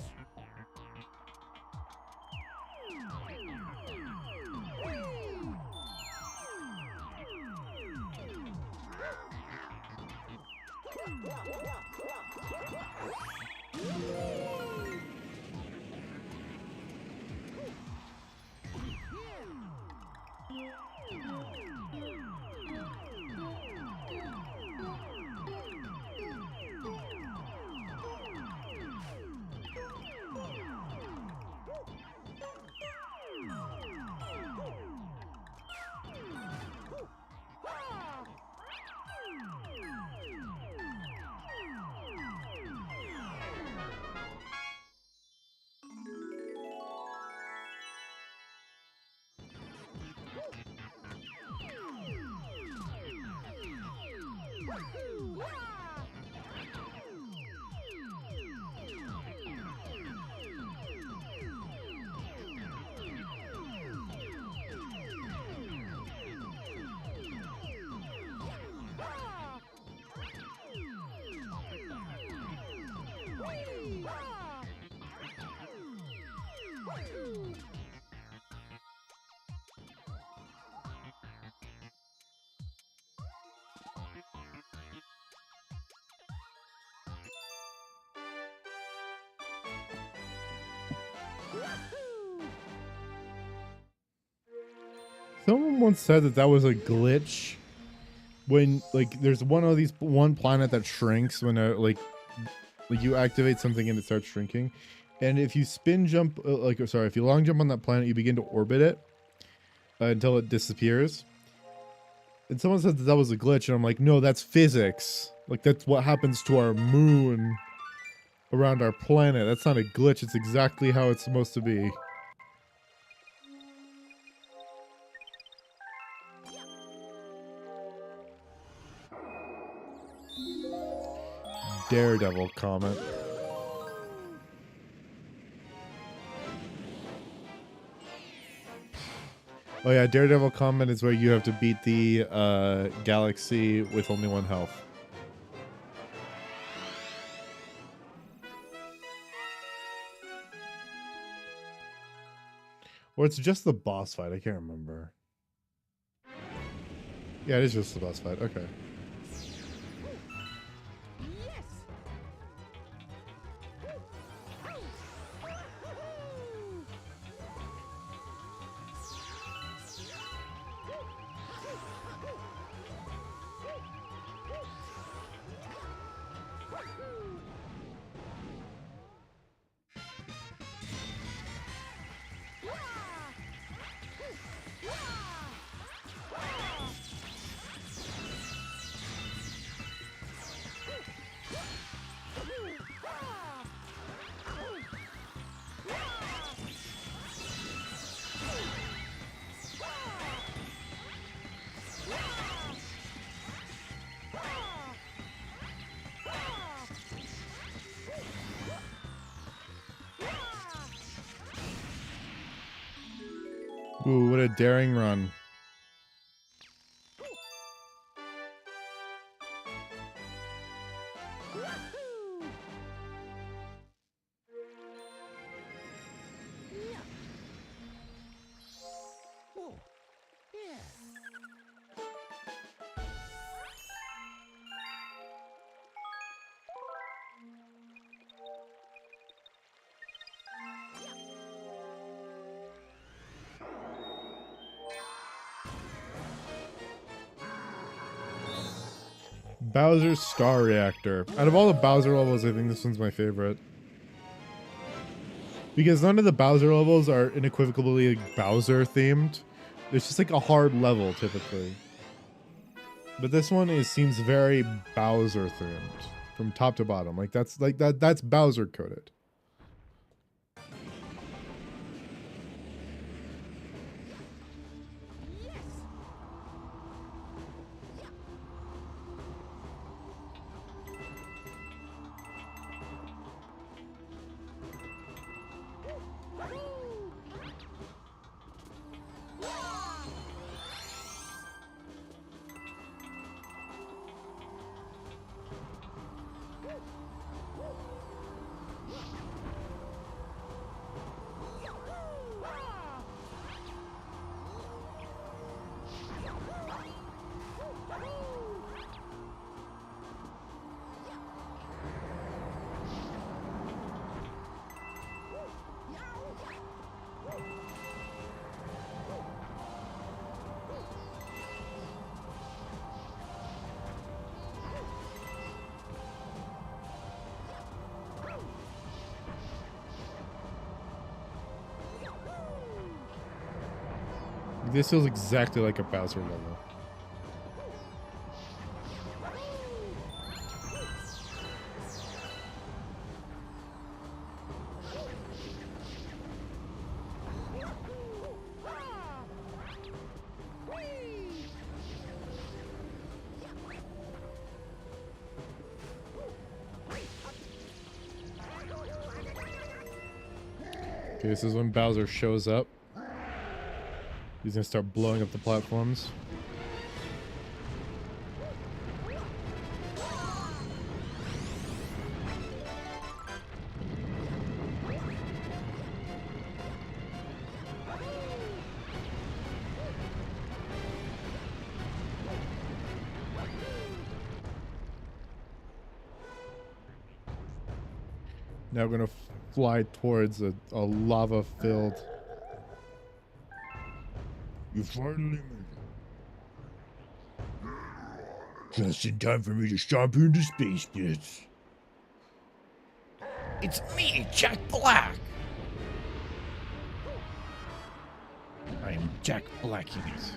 Someone once said that that was a glitch when, like, there's one planet that shrinks when like you activate something and it starts shrinking, and if you spin jump, if you long jump on that planet, you begin to orbit it until it disappears. And someone said that that was a glitch, and I'm like, no, that's physics. Like, that's what happens to our moon around our planet. That's not a glitch. It's exactly how it's supposed to be. Daredevil comment. Oh yeah, Daredevil Combat is where you have to beat the galaxy with only 1 health. Or it's just the boss fight, I can't remember. Yeah, it is just the boss fight, okay. Yes. Ooh, what a daring run. Oh, yeah. Bowser's Star Reactor. Out of all the Bowser levels, I think this one's my favorite. Because none of the Bowser levels are unequivocally like Bowser themed. It's just like a hard level typically. But this one seems very Bowser themed from top to bottom. Like that's Bowser coded. This feels exactly like a Bowser level. Okay, this is when Bowser shows up. He's gonna start blowing up the platforms. Now we're gonna fly towards a lava-filled. You finally made it. Just in time for me to stomp you into space bits. It's me, Jack Black. I am Jack Blackings.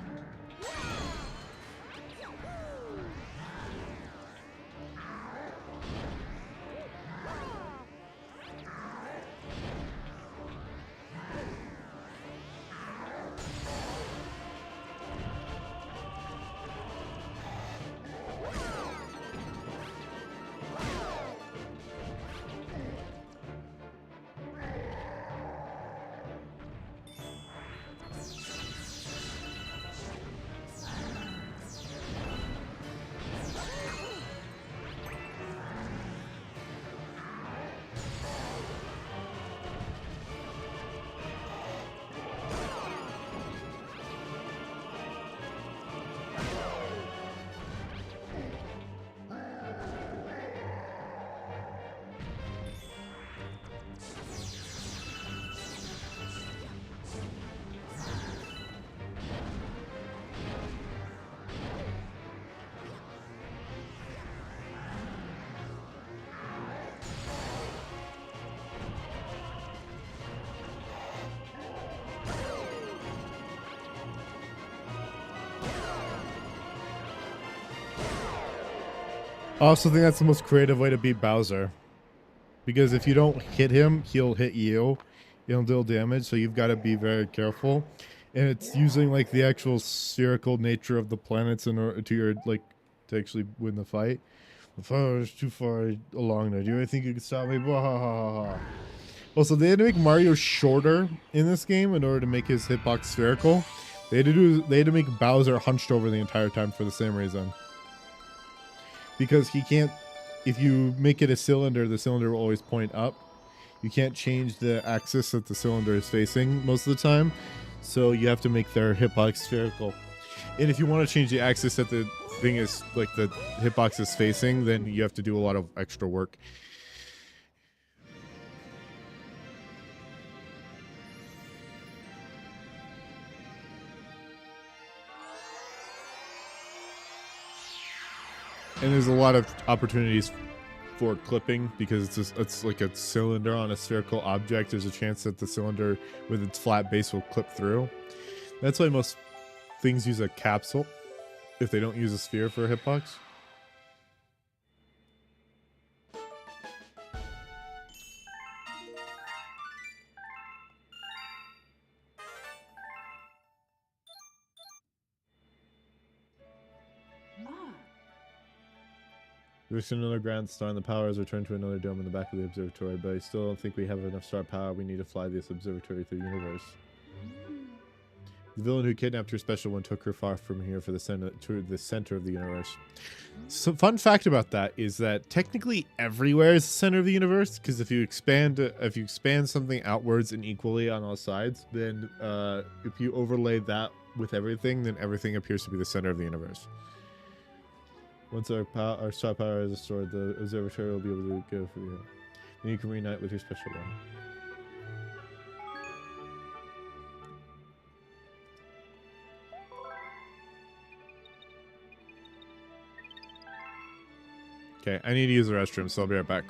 I also think that's the most creative way to beat Bowser. Because if you don't hit him, he'll hit you. He'll deal damage, so you've got to be very careful. And it's using like the actual spherical nature of the planets in order to your like to actually win the fight. The fire is too far along there. Do you think you can stop me? Blah, ha, ha, ha, ha. Also, they had to make Mario shorter in this game in order to make his hitbox spherical. They had to make Bowser hunched over the entire time for the same reason. Because he can't, if you make it a cylinder, the cylinder will always point up. You can't change the axis that the cylinder is facing most of the time. So you have to make their hitbox spherical. And if you want to change the axis that the thing is, like the hitbox is facing, then you have to do a lot of extra work. And there's a lot of opportunities for clipping because it's like a cylinder on a spherical object. There's a chance that the cylinder with its flat base will clip through. That's why most things use a capsule if they don't use a sphere for a hitbox. There's another grand star and the power has returned to another dome in the back of the observatory, but I still don't think we have enough star power. We need to fly this observatory through the universe. The villain who kidnapped her special one took her far from here for the center of the universe. So fun fact about that is that technically everywhere is the center of the universe, because if you expand something outwards and equally on all sides, then if you overlay that with everything, then everything appears to be the center of the universe. Once our star power is restored, the observatory will be able to go for you. Then you can reunite with your special one. Okay, I need to use the restroom, so I'll be right back.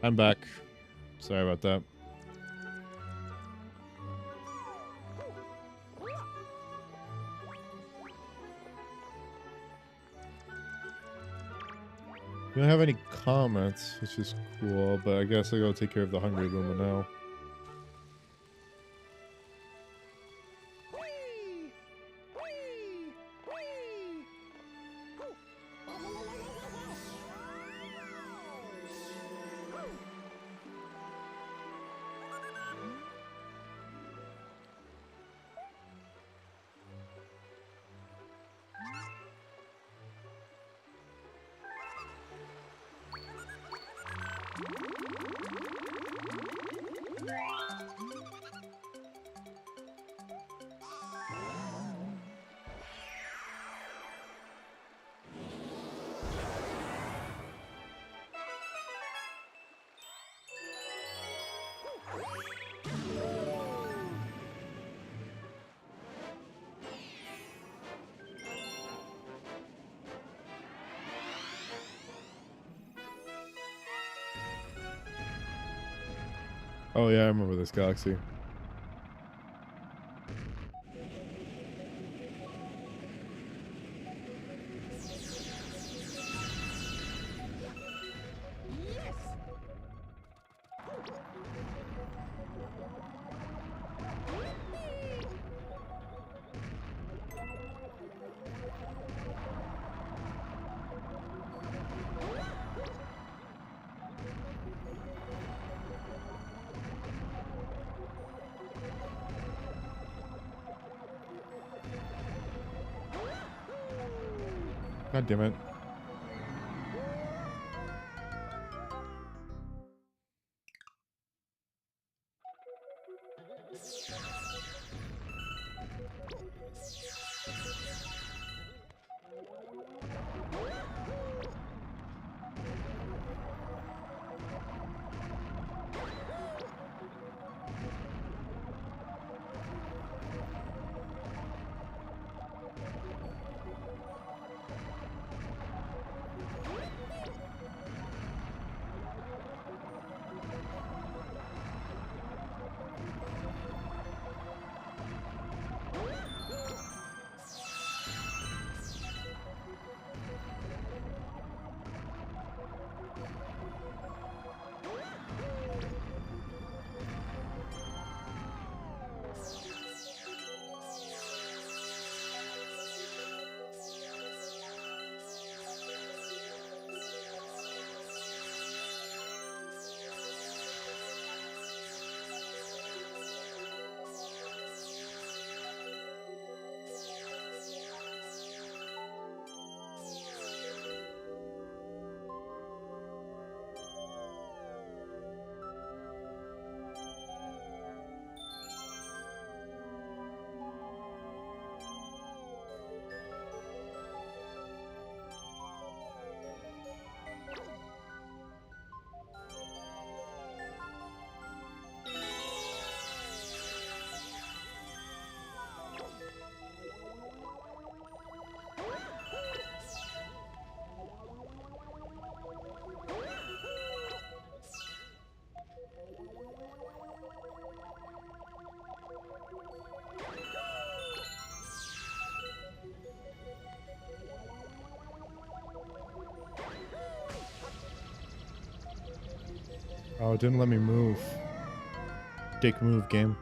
I'm back. Sorry about that. We don't have any comments, which is cool, but I guess I gotta take care of the Hungry Goomba now. Oh yeah, I remember this galaxy. Yes. God damn it. Oh, it didn't let me move. Dick move, game.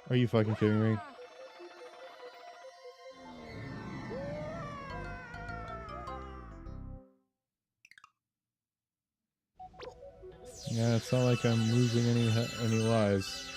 Are you fucking kidding me? Yeah, it's not like I'm losing any lives.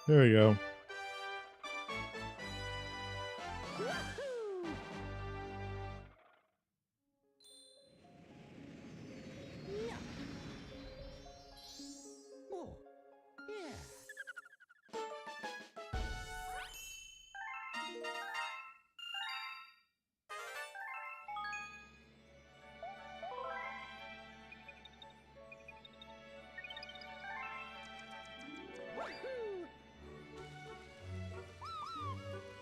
There we go. Woohoo! Yeah. Oh, yeah. Woohoo!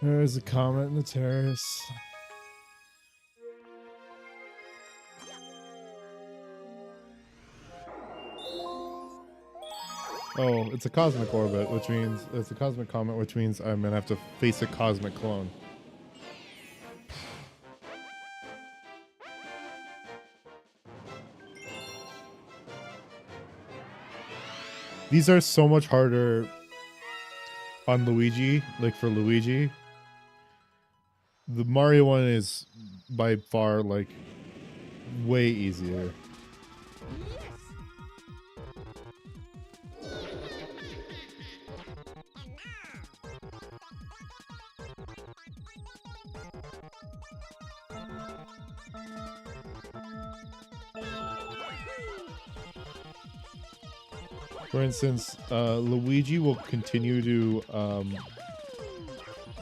There's a comet in the terrace. Oh, it's a cosmic orbit, which means it's a cosmic comet, which means I'm gonna have to face a cosmic clone. These are so much harder on Luigi, like for Luigi. The Mario one is by far like way easier. Yes. For instance, Luigi will continue to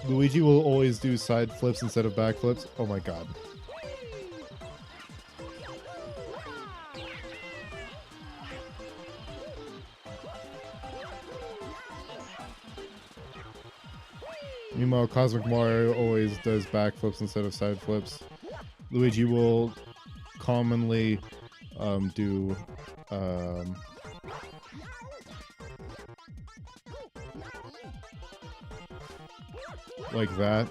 Luigi will always do side flips instead of back flips. Oh my god. Meanwhile, Cosmic Mario always does back flips instead of side flips. Luigi will commonly do like that.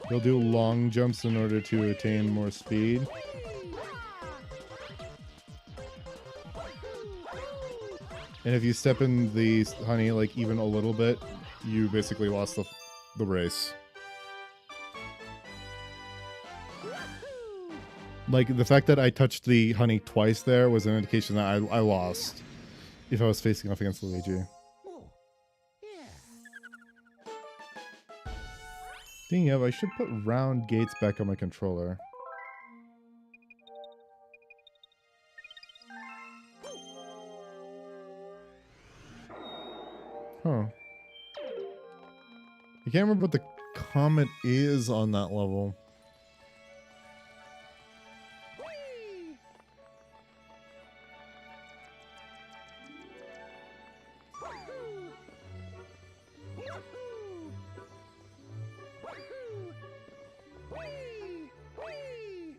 He'll do long jumps in order to attain more speed. And if you step in the honey like even a little bit, you basically lost the race. Like the fact that I touched the honey twice there was an indication that I lost if I was facing off against Luigi. Oh, yeah. Thinking of, I should put round gates back on my controller. Huh. I can't remember what the comet is on that level. Whee! Woohoo! Woohoo! Woohoo! Whee! Whee!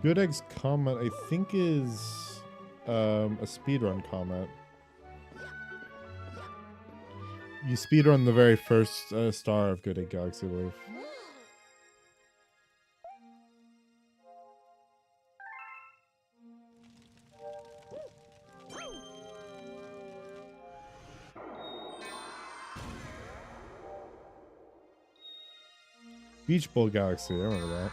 Good Egg's Comet, I think, is a speedrun comet. You speedrun the very first star of Good Egg Galaxy, I believe. Beach Bowl Galaxy, I remember that.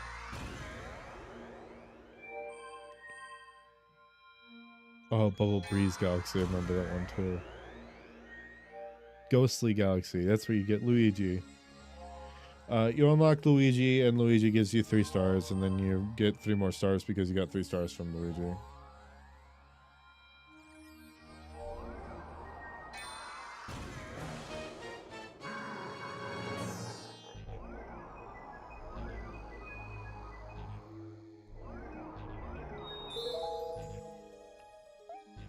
Oh, Bubble Breeze Galaxy, I remember that one too. Ghostly Galaxy, that's where you get Luigi. You unlock Luigi, and Luigi gives you 3 stars, and then you get 3 more stars because you got 3 stars from Luigi.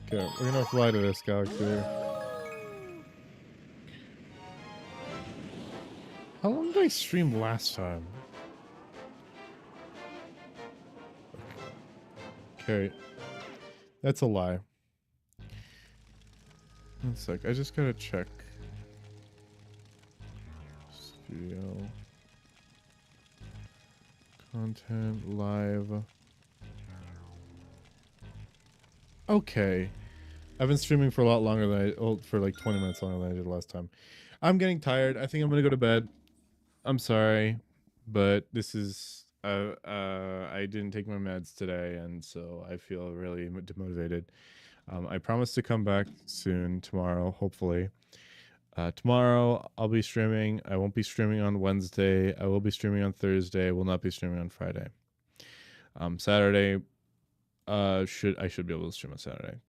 Okay, we're gonna fly to this galaxy. How long did I stream last time? Okay. That's a lie. One sec, I just gotta check. Studio. Content, live. Okay. I've been streaming for a lot longer than for like 20 minutes longer than I did last time. I'm getting tired. I think I'm gonna go to bed. I'm sorry. but this is I didn't take my meds today, and so I feel really demotivated. I promise to come back soon tomorrow, hopefully. Tomorrow I'll be streaming. I won't be streaming on Wednesday. I will be streaming on Thursday. I will not be streaming on Friday. Saturday, I should be able to stream on Saturday.